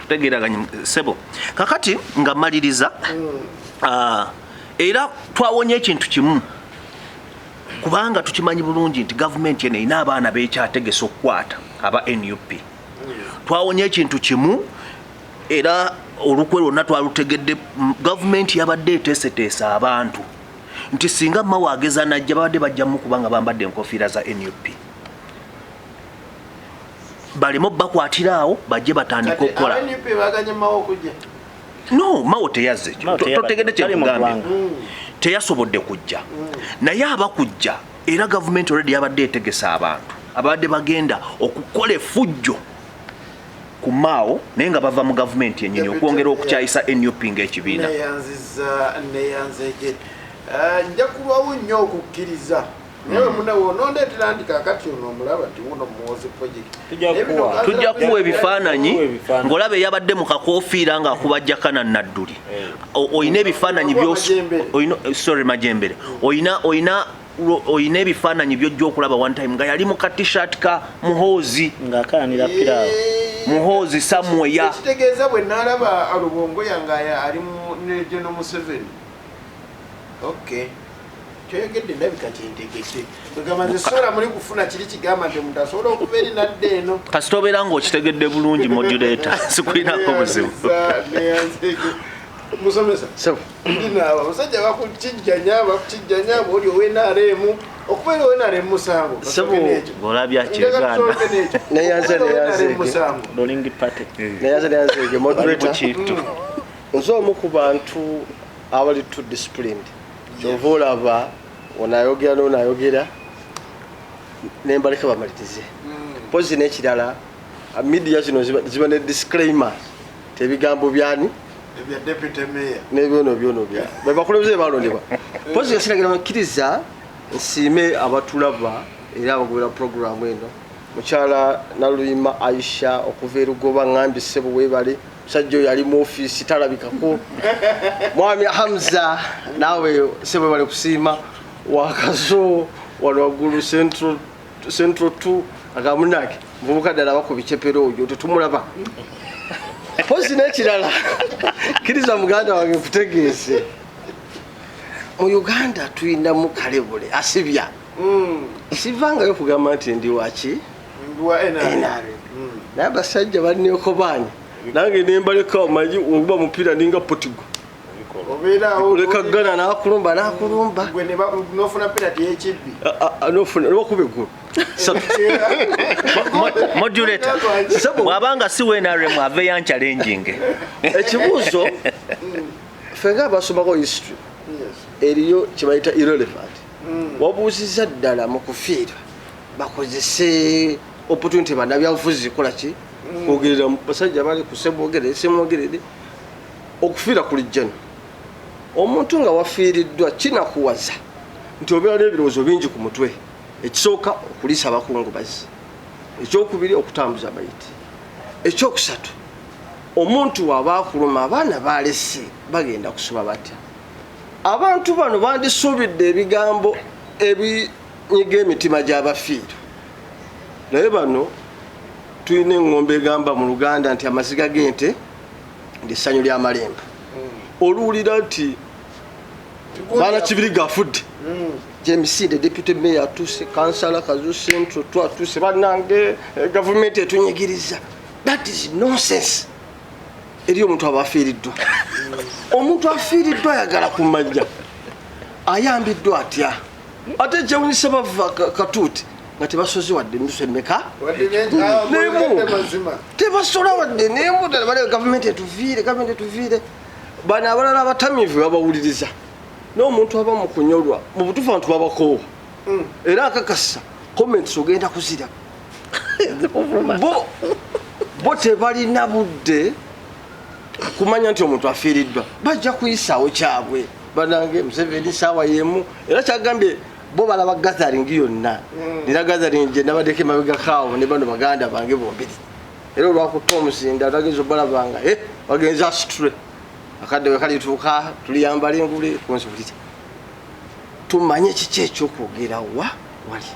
tegeraganya sebo kakati nga maliriza era twawonye ekintu kimu kubanga tukimanyi bulungi nti gavumenti eno erina abaana beekyategesa okukwata aba NUP. Twawonye ekintu kimu era olukwe lwonna twalutegedde gavumenti yabadde eteeseteesa abantu nti singa mawe ageza najja babadde bajjamu kubanga bambadde enkofiira za NUP balimo bakwatira awo bajje batandika okukola. No, mawo teyazze. Totegedde kyekugambye. Teyasobodde kujja. Naye abakujja era gavumenti already yabadde etegesa abantu abadde bagenda okukola effujjo ku maawo naye nga bava mu gavumenti yennyini okwongera okukyayisa NUP ng'ekibiina. neyanzege nja kulwawo nnyo okukkiriza naye munawo nondeetera nti kakati ono omulaba nti wuno muwozi project tujja kuwa ebifaananyi ng'olaba eyabadde mu kakoofiira ng'akubajja kana nadduli oyina ebifaananyi majembere oyina ebifaananyi by'ojja okulaba one time nga yali mu ka t-shirt ka muhoozi ng'akaanira piraawo muhoozi samweya ekitegeeza bwe naalaba alubongo yange ali ne General Museveni okay kyoyogedde ndabika kyentegedde kwegamba nze sola muli kufuna kiri kigamba nti omuntu asobola okuba eri nadde eno kasita obeera ng'okitegedde bulungi modulator sikulinako buzibu musomesa ndinaawe abasajja bakukijjanya oli owenaremu okubeera owenaremu musango ng'olabya kyeganda neyanzege moderator nze omu ku bantu abali too disciplined kyova olaba onayogera n'onayogera nembaleka bamalirize pozi n'ekirala media zino ziba ne disclaimers tebigambo byani ebya deputy mayor nebyono bya bakulembeze balondebwa pozi yasiragira makkiriza nsiime abatulaba era abagobera programu eno mukyala Naluyima Aisha okuva erugoba ngambye ssebo webale musajja oyo ali mu ofiisi talabikako mwami Hamza naawe ssebo webale kusiima wakazo wano waggulu central 2 agamunake muvubuka ddala bakubicepero oyo tetumulaba pozi n'ekirala kiriza muganda wange kutegeese mu Uganda tuyinamu kalebule asibya sivangayo kugamba nti ndi waki NRM naye abasajja balineko baani nange nembaleka omanyi oguba mupiira ninga potigo oleka gana nakulumba nofuna penalty y'ekibbi nobakube eggulu modulator bw'abanga si NRM ave yanchallenging ekibuuzo fenga abasomako history eriyo kibayita irrelevant wabuuziza ddala mu kufiira bakozese opportunity bannabyabufuzi kola ki kwogerera basajja bali kusebwogerere semwogerere okufiira kulijjano omuntu nga wafiiriddwa kinakuwaza nti obeera n'ebirowoozo bingi ku mutwe ekisooka okuliisa abakungubazi ekyokubiri okutambuza bayiti ekyokusatu omuntu waaba akuluma abaana balese bagenda kusoma batya abantu bano bandisuubidde ebigambo ebinyiga emitima gy'abafiira naye bano tulina eŋŋombe egamba mu Luganda nti amaziga g'ente lyessanyu ly'amalemba oluwulira nti baana kibiri gafudde jemisinde deputy mayor atuuse kansala kazu central twatuuse bannange gavumenti etunyigiriza that is nonsense eri omuntu aba afiiriddwa omuntu afiiriddwa ayagala kumanya ayambiddwa atya ate kyewunyisa bava katuuti nga tebasoze wadde ennusu emmeka tebasola wadde nemu gavumenti etuviire bano abalala abatamiivu babawuliriza n'omuntu aba mu kunyolwa mu butuufu abantu babakoowa era akakasa comments ogenda kuzira bo tebalina budde kumanya nti omuntu afiiriddwa bajja kuyisaawo kyabwe banange Museveni saawa yemu era kyagambye bo balaba gathering yonna nira gathering gye nabaddeko emabega kaawo ne bano baganda bange bombiri era olwakuta omusinda tagezo balabanga bagenza asitule akadde we kalituuka tuliyambala engule konsulita tumanye kiki ekyokwogera wali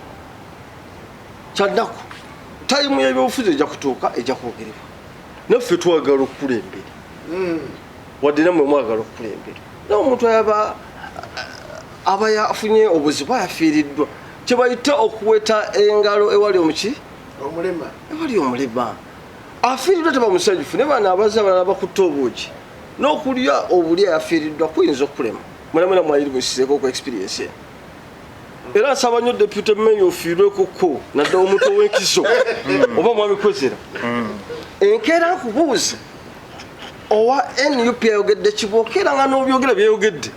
kyaddaku tayimu y'ebyobufuzi ejja kutuuka ejja kwogerebwa naffe twagala okukulembera wadde namwe mwagala okukulembera naye omuntu aba yafunye obuzibu ayafiiriddwa kyebayita okuweta engalo ewali omuki ewali omulema afiiriddwa teba musanyufu ne baana abaza abalala bakutta obuugi n'okulya obuli ayafiiriddwa kuyinza okulema mwenamwena mwayiri mwesizeeko ku experience era nsaba nnyo deputy mayor ofiirwekoko naddala omuntu ow'enkizo oba mwami kwezera enkeera nkubuuza owa NUP ayogedde kibwokera nga n'obyogera byeyogedde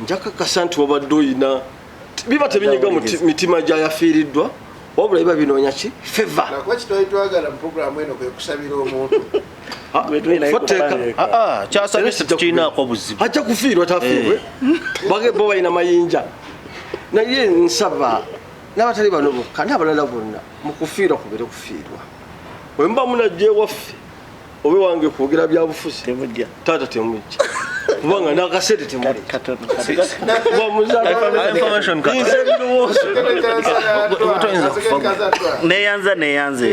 njakakasa nti wabadde oyina biba tebinyiga mitima gyayafiiriddwa wabula biba binoonya ki favor nakuba kitwali twagala mu programu eno kwe kusabira omuntu kyasabise tukirinaako buzibu ajja kufiirwa tafiirwe bo balina mayinja naye nsaba n'abatali bano bokka n'abalala bonna mu kufiirwa kubere kufiirwa bwe muba munajja ewaffe obe wange kwogera byabufuzi taata temujja kubanga n'akasente temujja neyanza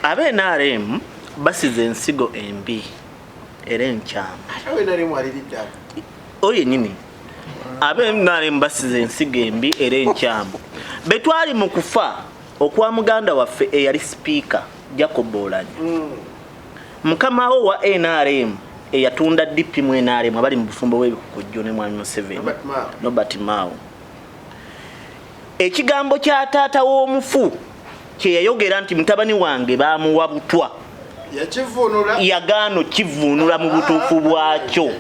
abe NRM basize ensigo embi era enkyama oyo nyini abe NRM basize ensigo embi era enkyama betwali mu kufa okwa muganda waffe eyali speaker Jacob Oulanyah mukama wo wa NRM eyatunda DP mu NRM abali mu bufumbo bw'ebikujjo ne mwami Museveni Nobert Mao ekigambo kya taata w'omufu kye yayogera nti mutabani wange baamuwa butwa yagaano kivuunula mu butuufu bwakyo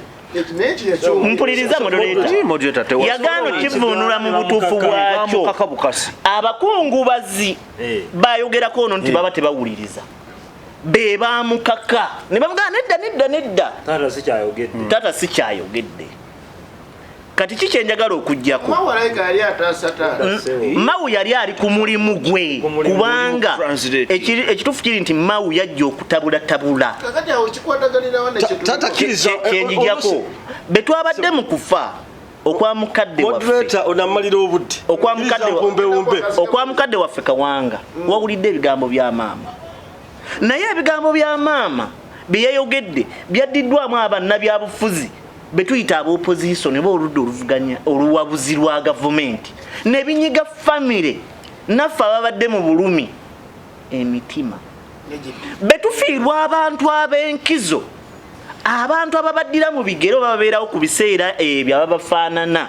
mpuliriza moderator yagaano kivuunula mu butuufu bwakyo abakungubazi bayogerako ono nti baba tebawuliriza be baamukaka ne bamugaa nedda taata sikyayogedde kati kikyenjagala okujjako Mawu yali ali ku mulimu gwe kubanga ekituufu kiri nti Mawu yajja okutabulatabula kyenjijjako betwabadde mu kufa okwa mukadde waffe Kawanga wawulidde ebigambo bya maama naye ebigambo bya maama bye yayogedde byaddiddwamu abannabyabufuzi betuyita ab'opposition oludda oluvuganya oluwabuzi lwa gavumenti ne binyiga famire naffe ababadde mu bulumi emitima betufiirwa abantu ab'enkizo abantu ababaddira mu bigero babeerawo ku biseera ebyo ababafaanana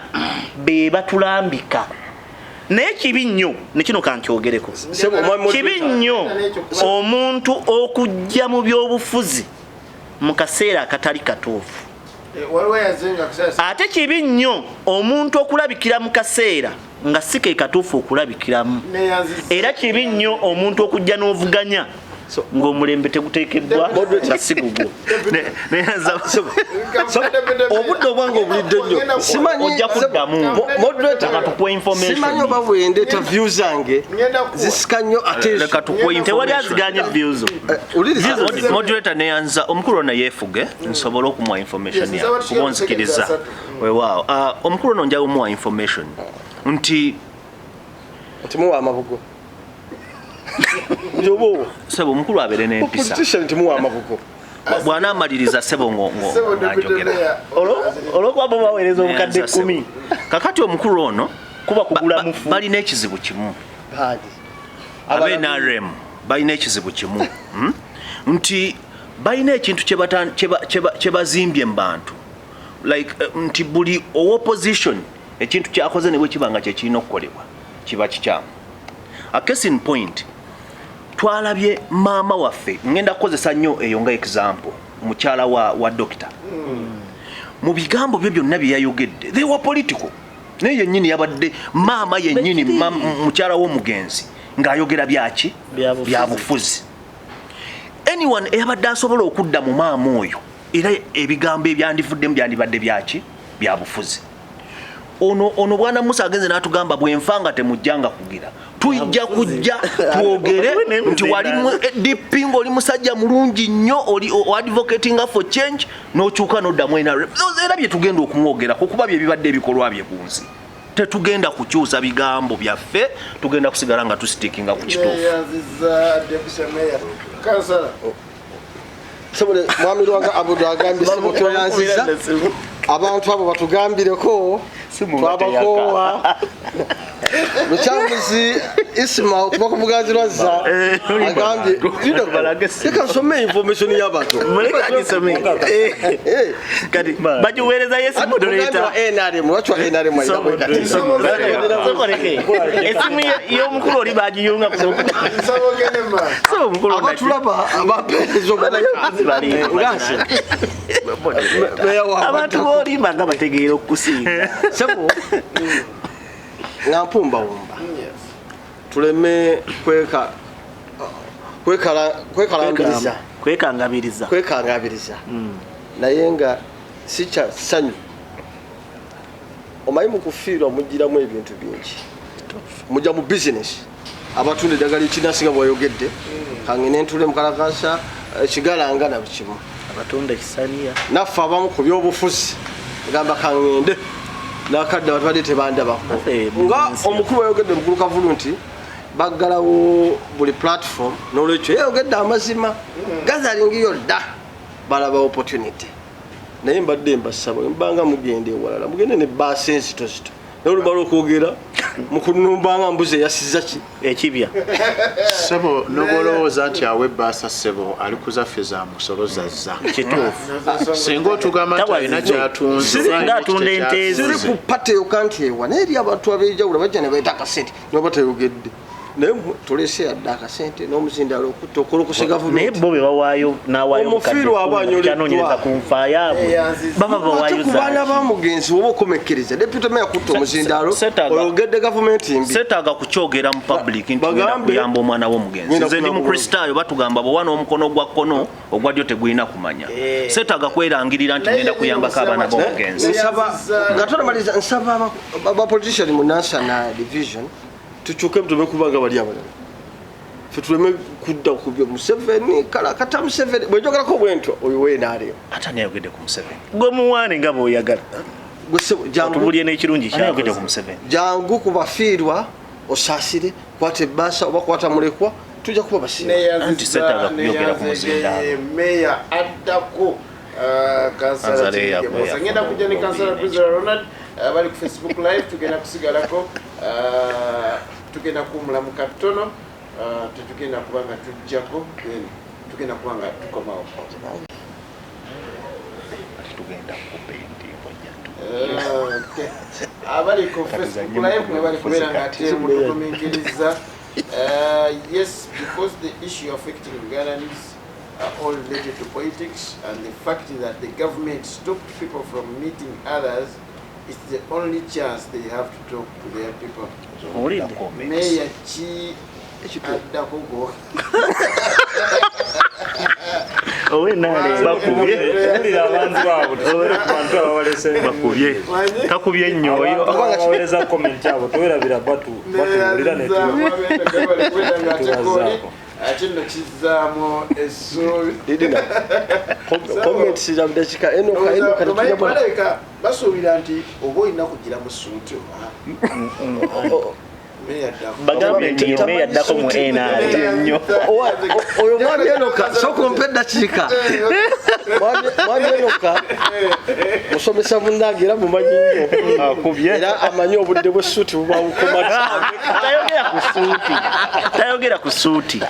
be batulambika naye kibi nnyo ne kino kankyogereko kibi nnyo omuntu okujja mu byobufuzi mu kaseera akatali katuufu ate kibi nnyo omuntu okulabikira mu kaseera nga si ke katuufu okulabikiramu era kibi nnyo omuntu okujja n'ovuganya ng'omulembe teguteekeddwa nga si gugwo obudde obwange obulidde nnyo ojja kuddamu simanyi oba bwendeeta view zange zisika nnyo tewali aziganya views moderator neyanza omukulu ono yeefuge nsobole okumuwa information ya kuba onzikiriza weewaawo omukulu ono njaga omuwa information nti muwa amabugo sebo omukulu abeere n'empisa bw'anaamaliriza sebo ng'ajogera olwokuba bo baweereza obukadde 10 kakati omukulu ono kuba kugula mufu balina ekizibu kimu abe-NRM balina ekizibu kimu nti balina ekintu kye bazimbye mu bantu like nti buli ow'opposition ekintu kyakoze ne bwe kiba nga kye kirina okukolebwa kiba kikyamu a case in point twalabye maama waffe ngenda kukozesa nnyo eyo nga example mukyala wa doctor mu bigambo bye byonna bye yayogedde they were political naye yennyini yabadde maama yennyini mukyala w'omugenzi ng'ayogera byaki bya bufuzi anyone eyabadde asobola okudda mu maama oyo era ebigambo ebyandivuddemu byandibadde byaki bya bufuzi ono bwana Musa agenze n'atugamba bwenfanga temujjanga kugira tujja kujja twogere nti walimu DP ng'oli musajja mulungi nnyo oli advocating for change n'okyuka n'oddamu NRM era bye tugenda okumwogerako kuba bye bibadde ebikolwa bye ku nsi tetugenda kukyusa bigambo byaffe tugenda kusigala nga tusitikinga ku kituufu mwami lwanga abudu agambye sebo toyanziza abantu abo batugambireko twabakoowa mukyambuzi Isma okuva ku buganzirwazza agambye leka nsome information y'abantu kati bagiweereza Yesu moderator NRM lwaki NRM esimu y'omukulu oli bagiyunga abatulaba abapeerezo abantu b'olimba nga bategeera okukusinga sebo nga mpumbawumba tuleme kwekangabiriza naye nga sikya ssanyu omanyi mu kufiirwa mugiramu ebintu bingi mujja mu bizinesi abatunda eddagala ekinasi nga bwayogedde kangene ntule mukalakasa kigalanga na bukimu abatunda ekisaniya naffe abamu ku byobufuzi gamba kangende nakadde abantu badde tebandabako nga omukulu wayogedde mukulu Kavulu nti baggalawo buli platform n'olwekyo yayogedde amazima gazalingiyo dda balaba opportunity naye mbadde mbasaba mbanga mugende ewalala mugende ne baasa enzitozito naye olumala okwogera mukunumbanga mbuzi eyasiza ki ekibya Sebo nobolowooza nti awe baasa Sebo ali kuzaffe za musolo zazza kituufu singa otugamba nti alina gyatunze singa atunda ente siri ku pateyoka nti ewa naye eri abantu ab'enjawulo bajja ne baita akasente niba batayogedde naye tulese yadde akasente n'omuzindalo okutta okolokose naye gavumenti bo be bawaayo n'awaayo omufiirwa aba kyanoonyereza ku nfa yaabwe baba bawaayo ate ku baana bamugenzi oba okomekereza deputy mayor kutta omuzindalo oyogedde gavumenti mbi setaaga kukyogera mu public nti ngenda kuyamba omwana w'omugenzi nze ndi mukristaayo batugamba bwowa n'omukono gwa kkono ogwa ddyo tegulina kumanya setaaga kwerangirira nti ngenda kuyambako abaana b'omugenzi nga tonamaliza nsaba abapolitician mu national division tukyuke tume kubanga bali abalala fe tuleme kudda kubyo Museveni kala kata Museveni bwejogerako bwentyo oyo weenaaleyo ate anayogedde ku Museveni gwe muwaane nga bw'oyagala otubulye n'ekirungi anayogedde ku Museveni jangu kubafiirwa osaasire kwata ebbaasa oba kwata mulekwa tujja kuba basiima anti setaaga kuyogera ku muzindaalo meya addako ngenda kujja ne kansala Priscilla Ronald bali ku Facebook live tugenda kusigalako tugenda kuwumulamu katono tetugenda kubanga tujjako tugenda kubanga tukomawo tugenda abali ku Facebook live mwe bali kubeera nga ate mutugumiikiriza yes because the issue affecting Ugandans are all related to politics and the fact that the government stopped people from meeting others is the only chance they have to talk to their people. Mayor Chi Adakogo. bakubye kakubye nnyo oyo aweleza comment yabo towerabira batuwulira ne kino kizaamu essuubi comments za mudakika enoka basuubira nti oba olina kugira mu suuti bagambye nti meya addako mu NRD nnyo oyo mwami enoka sokumpa eddakiika mwami enoka musomesa munnange era mumanyi nnyo akubye era amanyi obudde bw'essuuti buba bukomata tayogera ku suuti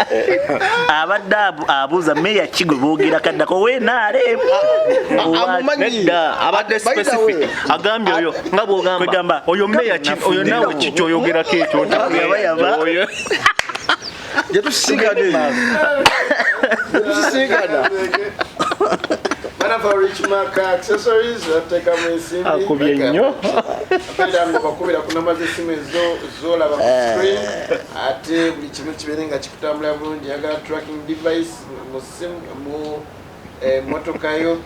abadde abuuza meya kigwe boogera kaddako weenaale nedda abadde specific agambye oyo nga bwogamba oyo meya oyo naawe kiki oyogerako ekyo yabayaba jetusisigana One of our rich mark accessories take a message. Akubye nnyo. Apenda bakubira kunamaze simu zola ba screen ate buli kimu kibere nga kikutambula bulungi yaga tracking device mu simu mu motoka yo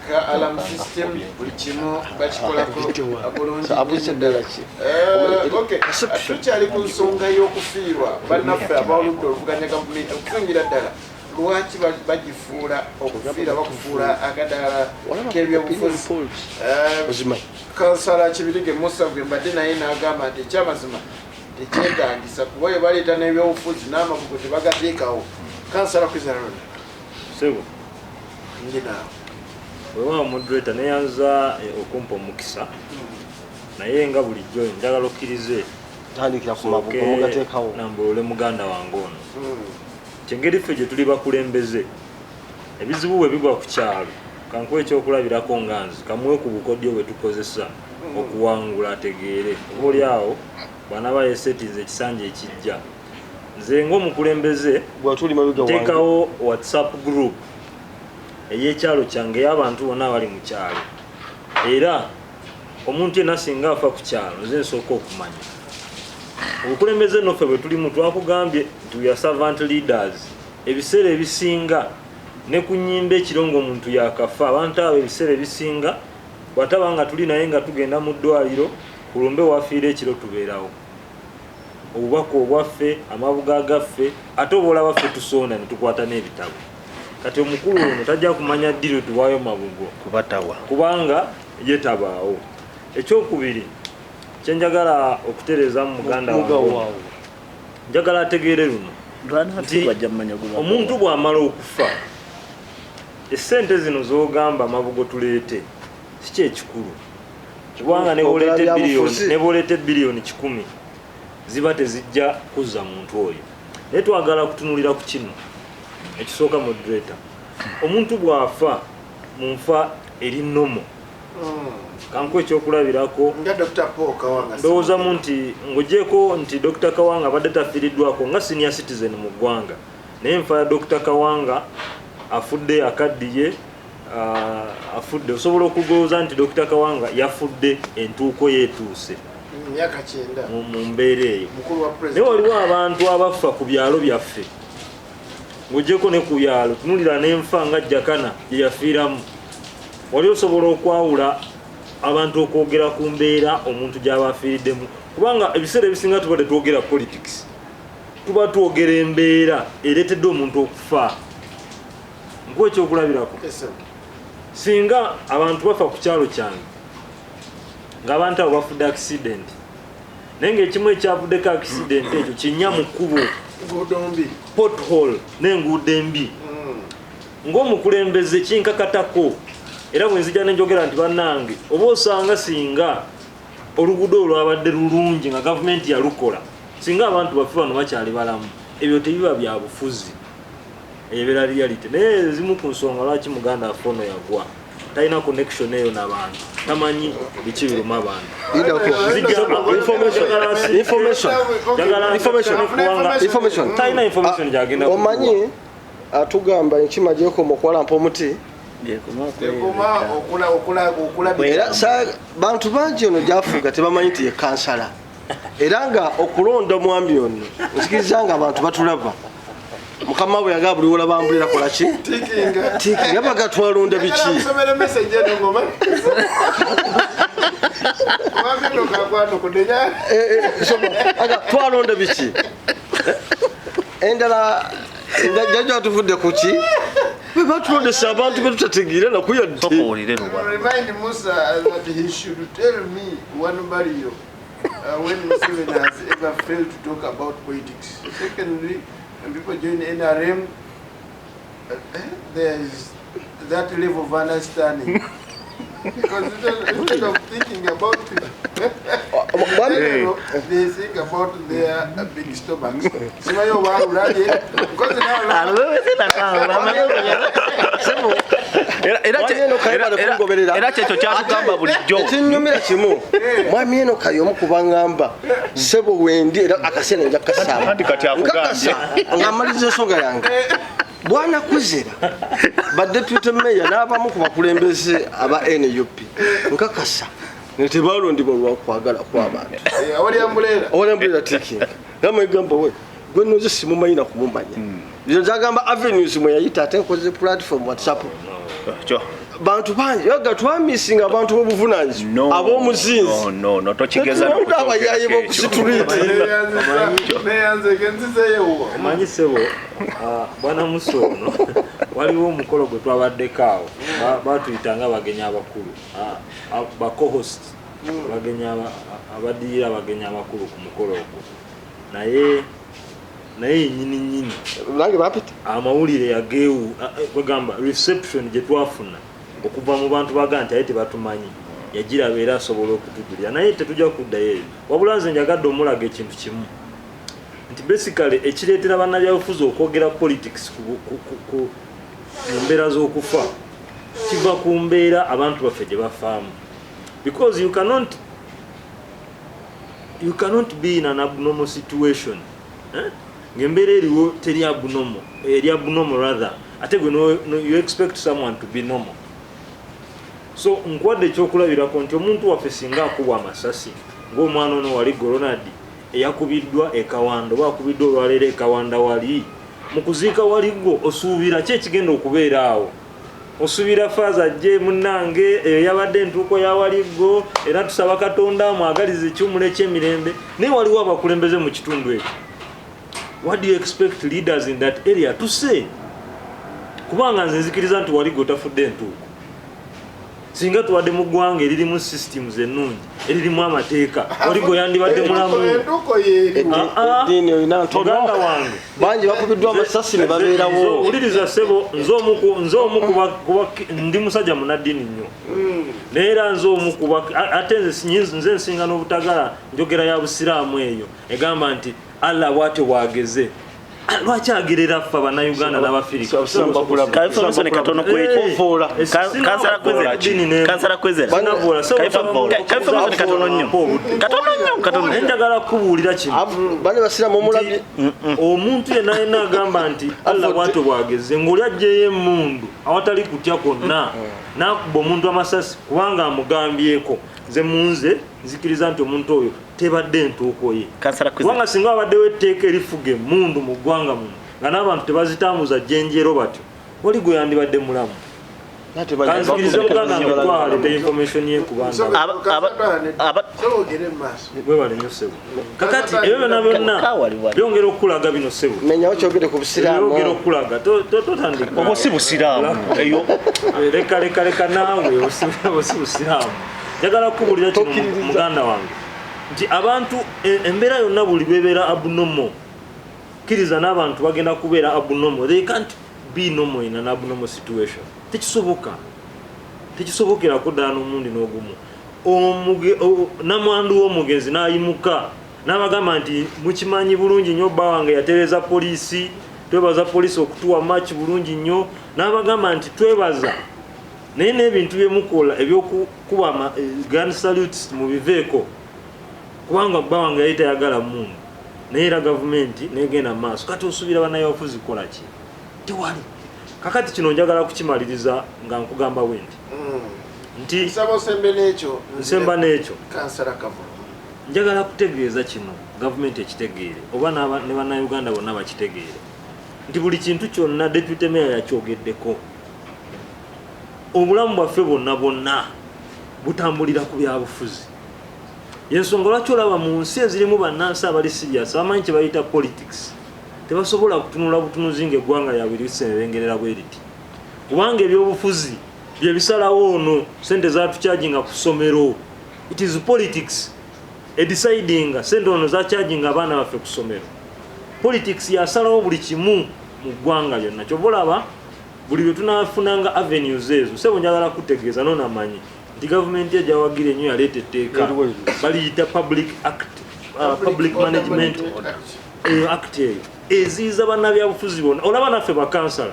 ka alarm system buli kimu bakikola ko bulungi abuse ddala ki okay tukyali ku nsonga y'okufiirwa bannaffe abawuludde oluvuganya gavumenti okufungira ddala Lwaki bagifuula okufiira bakufuula akadala k'ebyobufuzi kansala Kibirige Musa gwe mbadde naye n'agamba nti ekyamazima tekyetaagisa kuba oyo baleeta n'ebyobufuzi n'amabugo tebagateekawo kansala kuzalona sebo ndi naawe wewa moderator neyanza okumpa omukisa naye nga bulijjo njagala okkirize tandikira ku mabugo mugateekawo nambuule muganda wange ono kyengeri ffe gye tuli bakulembeze ebizibu bwe bigwa ku kyalo kankuwa ekyokulabirako nga nzi kamuwe ku bukodyo bwe tukozesa okuwangula ategeere oba oli awo bana bayesetinze ekisanja ekijja nze ng'omukulembeze nteekawo whatsapp group ey'ekyalo kyange y'abantu bonna abali mu kyalo era omuntu yenna singa afa ku kyalo nze nsooka okumanya obukulembeze noffe bwe tulimu twakugambye nti we are servant leaders. Ebiseera ebisinga ne ku nnyimba ekirongo omuntu yakafa abantu abo ebiseera ebisinga bwataba nga tuli naye nga tugenda mu ddwaliro kulumbe wafiira ekiro tubeerawo obubaka obwaffe amabuga gaffe ate oba olabaffe tusonda ne tukwata n'ebitabo kati omukulu ono tajja kumanya ddiro tuwaayo mabugo kubatawa kubanga ye tabaawo. Ekyokubiri kyenjagala okutereeza mu muganda wange njagala ategeere luno nti omuntu bw'amala okufa essente zino z'ogamba amabugo tuleete si kyekikulu kubanga ne bwoleeta biliyoni 100 ziba tezijja kuzza muntu oyo. Naye twagala kutunulira ku kino ekisooka moderator, omuntu bw'afa mu nfa eri nnomo kanku ekyokulabirako ndowoozamu nti ng'ogyeko nti Dr. Kawanga abadde tafiiriddwako nga senior citizen mu ggwanga, naye enfa ya Dr. Kawanga afudde akaddiye afudde osobola okugowooza nti Dr. Kawanga yafudde entuuko yeetuuse mu mbeera eyo. Naye waliwo abantu abafa ku byalo byaffe ng'ogyeko ne ku byalo tunulira n'enfa nga Jakana gye yafiiramu. Wali osobola okwawula abantu okwogera ku mbeera omuntu gy'aba afiiriddemu kubanga ebiseera ebisinga tuba tetwogera politics, tuba twogera embeera ereetedde omuntu okufa. Nkuwa ekyokulabirako, singa abantu bafa ku kyalo kyange ng'abantu abo bafudde accident naye ng'ekimu ekyavuddeko accident ekyo kinnya mu kkubo pothole n'enguudo embi ng'omukulembeze kinkakatako era bwe nzija nenjogera nti bannange oba osanga singa oluguudo olwabadde lulungi nga gavumenti yalukola singa abantu baffe bano bakyali balamu ebyo tebiba bya bufuzi ebeera reality. Naye ezimu ku nsonga lwaki muganda waffe ono yagwa talina connection eyo n'abantu tamanyi biki biruma abantu talina information gyagenda omanyi atugamba enkima gyekoma okuwalampa omuti era bantu bangi ono gyafuuka tebamanyi nti ye kansala era nga okulonda mwami ono nsikiriza nga abantu batulaba mukama bwe yagaa buli wola bambulira kolaki tikinga baga twalonda biki twalonda biki endala jajja atuvudde kuki bebatulondesa abantu betutategeera nakuyadde. When Muslim has ever failed to talk about politics. Secondly, when people join NRM, there is that level of understanding. Because instead of thinking about it, they think about their big stomachs. era kyekyo kyatugamba bulijjo ekinyumira kimu mwami eno kayomu kubangamba sebo wendi era akaseera nja kasaba nkakasa ng'amaliza ensonga yange bwana kuzira badeputy mayor n'abamu ku bakulembeze aba NUP nkakasa netebalondibwa olwakwagala kw'abantu awaliambulera tikinga gamwegamba we gwe noze simumanyi nakumumanya byo zagamba avenues mwe yayita ate nkoze platform WhatsApp bantu bangi yoga twamisinga abantu b'obuvunanyizibwa ab'omuzinzi tokigeza abayaye b'okusituliti omanyi sebo bwana muso ono waliwo omukolo gwe twabaddeko awo batuyitanga abagenyi abakulu bacohost abaddirira abagenyi abakulu ku mukolo ogwo naye nyini nange bapita amawulire yageewu bagamba reception gye twafuna okuva mu bantu baga nti aye tebatumanyi yagiraba era asobola okutujulira naye tetujja kuddayo eyo wabula nze njagadde omulaga ekintu kimu nti basically ekireetera bannabyabufuzi okwogera politics ku mbeera z'okufa kiva ku mbeera abantu baffe gye bafaamu because you cannot be in an abnormal situation ng'embeera eriwo teri abnormal eri abnormal rather ate gwe you expect someone to be normal. So nkwadde ekyokulabirako nti omuntu waffe singa akubwa amasasi ng'omwana ono wali Goronadi eyakubiddwa ekawanda oba akubiddwa olwaleero ekawanda wali mu kuziika waligo osuubira ki ekigenda okubeera awo osuubira faaza ajje munnange eyo yabadde entuuko yawaligo era tusaba katonda mwagaliza ekiwumulo eky'emirembe naye waliwo abakulembeze mu kitundu ekyo. What do you expect leaders in that area to say? Kubanga nze nzikiriza nti waligo tafudde entuuko singa tuwadde mu ggwanga eririmu systems ennungi eririmu amateeka waligo yandibadde mulamu. eddiini olina Muganda wange bangi bakubiddwa amasasi ne babeerawo. uliriza ssebo nze omu kuba ndi musajja munaddiini nnyo naye era nze omu kuba ate nze nsinga n'obutagala njogera ya busiraamu eyo egamba nti Allah bw'atyo bwageze. Lwaki agerera ffe Abannayuganda n'Abafirika? Information katono kwekyo. Kansala kwezera. Information katono nnyo. Katono njagala kubuulira kino. Bane basiramu omulabye. Omuntu yenna agamba nti Allah bw'atyo bwageze ng'oli aggyeyo emmundu awatali kutya kwonna n'akuba omuntu amasasi kubanga amugambyeko. Nze munze nzikiriza nti omuntu oyo tebadde entuuko ye. Kubanga singa wabaddewo etteeka erifuga emmundu mu ggwanga muno nga n'abantu tebazitambuza jjenjero batyo waligo yandibadde mulamu. Kanzikirize muganda nkwaleta information ye kubanga webale nnyo ssebo. Kakati ebyo byonna byongera okulaga bino ssebo. Menyawo kyogere ku busiraamu. Byongera okulaga totandika. Obo si busiraamu eyo. Leka naawe obo si busiraamu. Njagala kubuulira kino muganda wange nti abantu embeera yonna buli bebeera abnormal kkiriza n'abantu bagenda kubeera abnormal. They can't be normal in an abnormal situation. Tekisobokerako ddala n'omundi n'ogumu. Namwandu w'omugenzi n'ayimuka n'abagamba nti mukimanyi bulungi nnyo bba wange yatereeza poliisi twebaza poliisi okutuwa match bulungi nnyo n'abagamba nti twebaza naye n'ebintu byemukola ebyokukuba gun salutes mu biveeko kubanga bba wange yali tayagala mundu naye era gavumenti negenda mu maaso. Kati osuubira bannabyabufuzi kukola ki? Tewali. Kakati kino njagala kukimaliriza nga nkugamba bwe nti nsemba n'ekyo njagala kutegeeza kino gavumenti ekitegeere oba ne bannayuganda bonna bakitegeere nti buli kintu kyonna deputy mayor yakyogeddeko. Obulamu bwaffe bwonna butambulira ku byabufuzi. Yensonga lwaki olaba mu nsi ezirimu bannansi abali serious bamanyi kye bayita politics tebasobola kutunula butunuzi ng'eggwanga lyabwe liseebengerera bwe riti kubanga ebyobufuzi bye bisalawo ono sente zatucharginga ku ssomero. It is politics deciding sente ono zacharginga abaana baffe ku ssomero. Politics yasalawo buli kimu mu ggwanga lyonna kyova olaba buli bwe tunaafunanga avenues ezo sebo njagala kutegeeza noonamanyi nti gavumenti ejawagire nnyo yaleeta etteeka baliyita public management act eyo eziyiza bannabyabufuzi bonna. Olaba naffe bakansala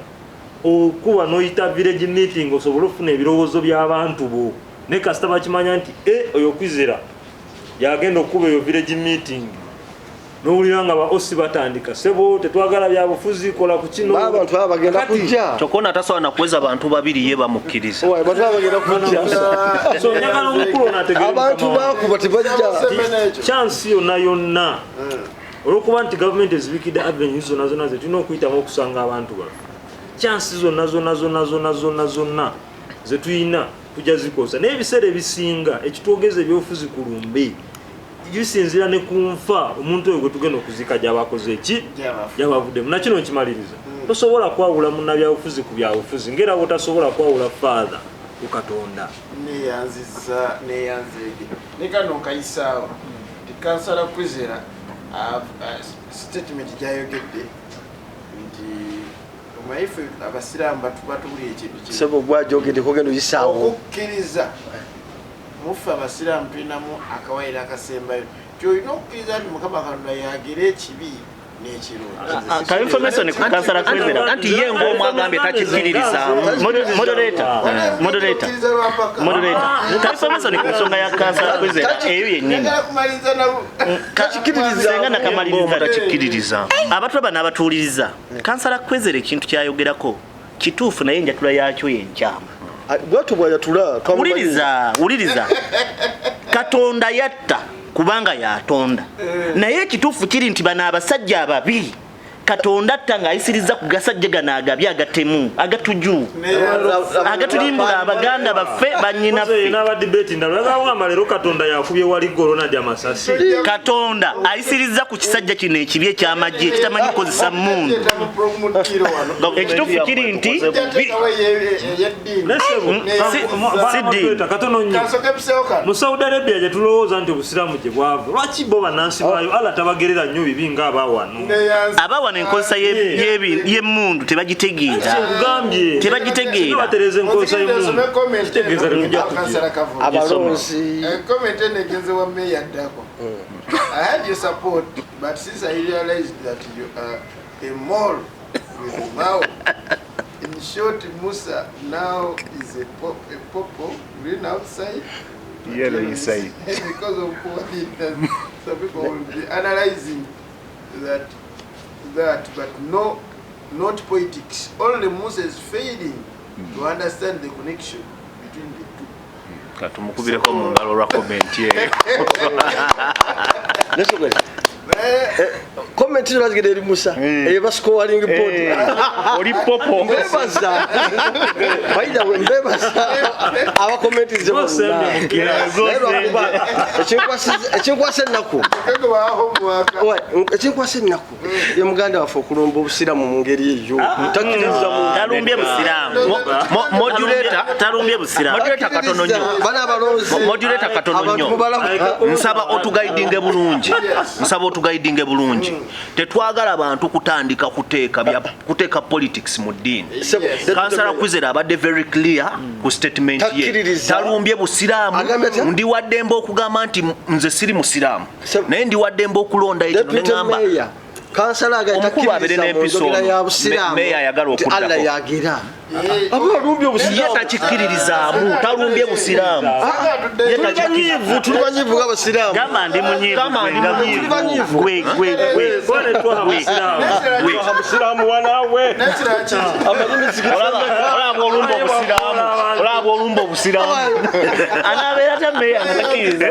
okuba n'oyita village meeting osobole okufuna ebirowoozo by'abantu bo ne kasita bakimanya nti oyo kwizera yagenda okuba eyo village meeting n'owulira nga baosi batandika sebo tetwagala byabufuzi kola ku kino abantu aba bagenda kujja kyokona atasobola nakuweza abantu babiri ye bamukkiriza. abantu aba bagenda kujja so njagala omukulu onategeera abantu bakuba tebajja chance yonna olwokuba nti gavumenti ezibikidde avenues zonna zetulina okuyitamu okusanga abantu baffe. Chance zonna zetulina tujja zikosa naye ebiseera ebisinga ekitwogeza ebyobufuzi ku lumbe gisinzira ne kunfa omuntu oyo gwe tugenda okuziika gy'abakoze eki gyabavuddemu. Nakino nkimaliriza tosobola kwawula munnabyabufuzi ku byabufuzi ngera bwotasobola kwawula faatha ku Katonda. neyanzeege ne kano nkayisaawo nti kansala kwizera statement gyayogedde nti omaife abasiraamu batubulira ekintu sebo gwajogedde kogenda oyisaawo okukkiriza muffe abasiraamu tulinamu akawaire akasembayo kyolina okukkiriza nti mukama katonda yagira ekibi n'ekirungi. Ka information ku kansala kwezera anti ye ng'omu agambye takikkiririza. Moderator. Ka information ku nsonga ya kansala kwezera eyo yennyini senga nakamaliriza takikkiririza. Abatulaba n'abatuuliriza kansala kwezera ekintu kyayogerako kituufu naye enjatula yakyo yenkyama. bwatu bwayatula Wuliriza Katonda yatta kubanga yatonda naye ekituufu kiri nti bano abasajja ababiri Katonda atta ng'ayisiriza ku gasajja gano agabye agatemu agatuju agatulimbula abaganda baffe bannyinaffe n'abadibeti ndala bagamba leero Katonda yakubye wali golona gy'amasasi Katonda ayisiriza ku kisajja kino ekibi eky'amagye ekitamanyi kukozesa mmundu ekituufu kiri nti katono nnyo mu Saudi Arabia gye tulowooza nti obusiraamu gye bwava lwaki bo bannansi baayo Allah tabagerera nnyo bibi ng'abaawano abawano enkozesa y'emmundu tebagitegeera batereza enkozesa y'emmundu kitegeeza tetujja abalonzi comment enegenze wa meya addako I had your support but since I realized that you are a mole with mouth in short Musa now is a purple green outside yellow inside because of COVID some people will be analyzing that but no, not politics. Only Musa is failing to understand the connection between the two. Katumukubireko mu ngalo lwa comment ye. comment bazigede eri Musa bascoring board Oli popo. Mbebaza. Baida we mbebaza. Aba comment ze ekinkwase nako. Ekinkwase nako. Ye muganda wafe okulomba obusiramu mu ngeri eyo. Takiriza mu talumbye busiraamu talumbye busiraamu Moderator katono nnyo. Bana abalonzi. Moderator katono nnyo. Nsaba otugaidinge bulungi. Bulungi. Tetwagala abantu kutandika kuteeka politics mu ddiini. Kansala Kwizera abadde very clear ku statement ye. Talumbye busiraamu ndi waddembe okugamba nti nze siri musiraamu. Naye ndi waddembe okulonda ekyo ne ngamba. Kansala agatakiriza ya busiraamu. Meya ayagala okuddako. Allah yagira. Abalumbye obusiraamu takikkirizaamu talumbye busiraamu tulibanyivu ng'abasiraamu gamba ndi munyiivu musiraamu wanaawe olaba olumba obusiraamu anaabeera tameya nga takkiriza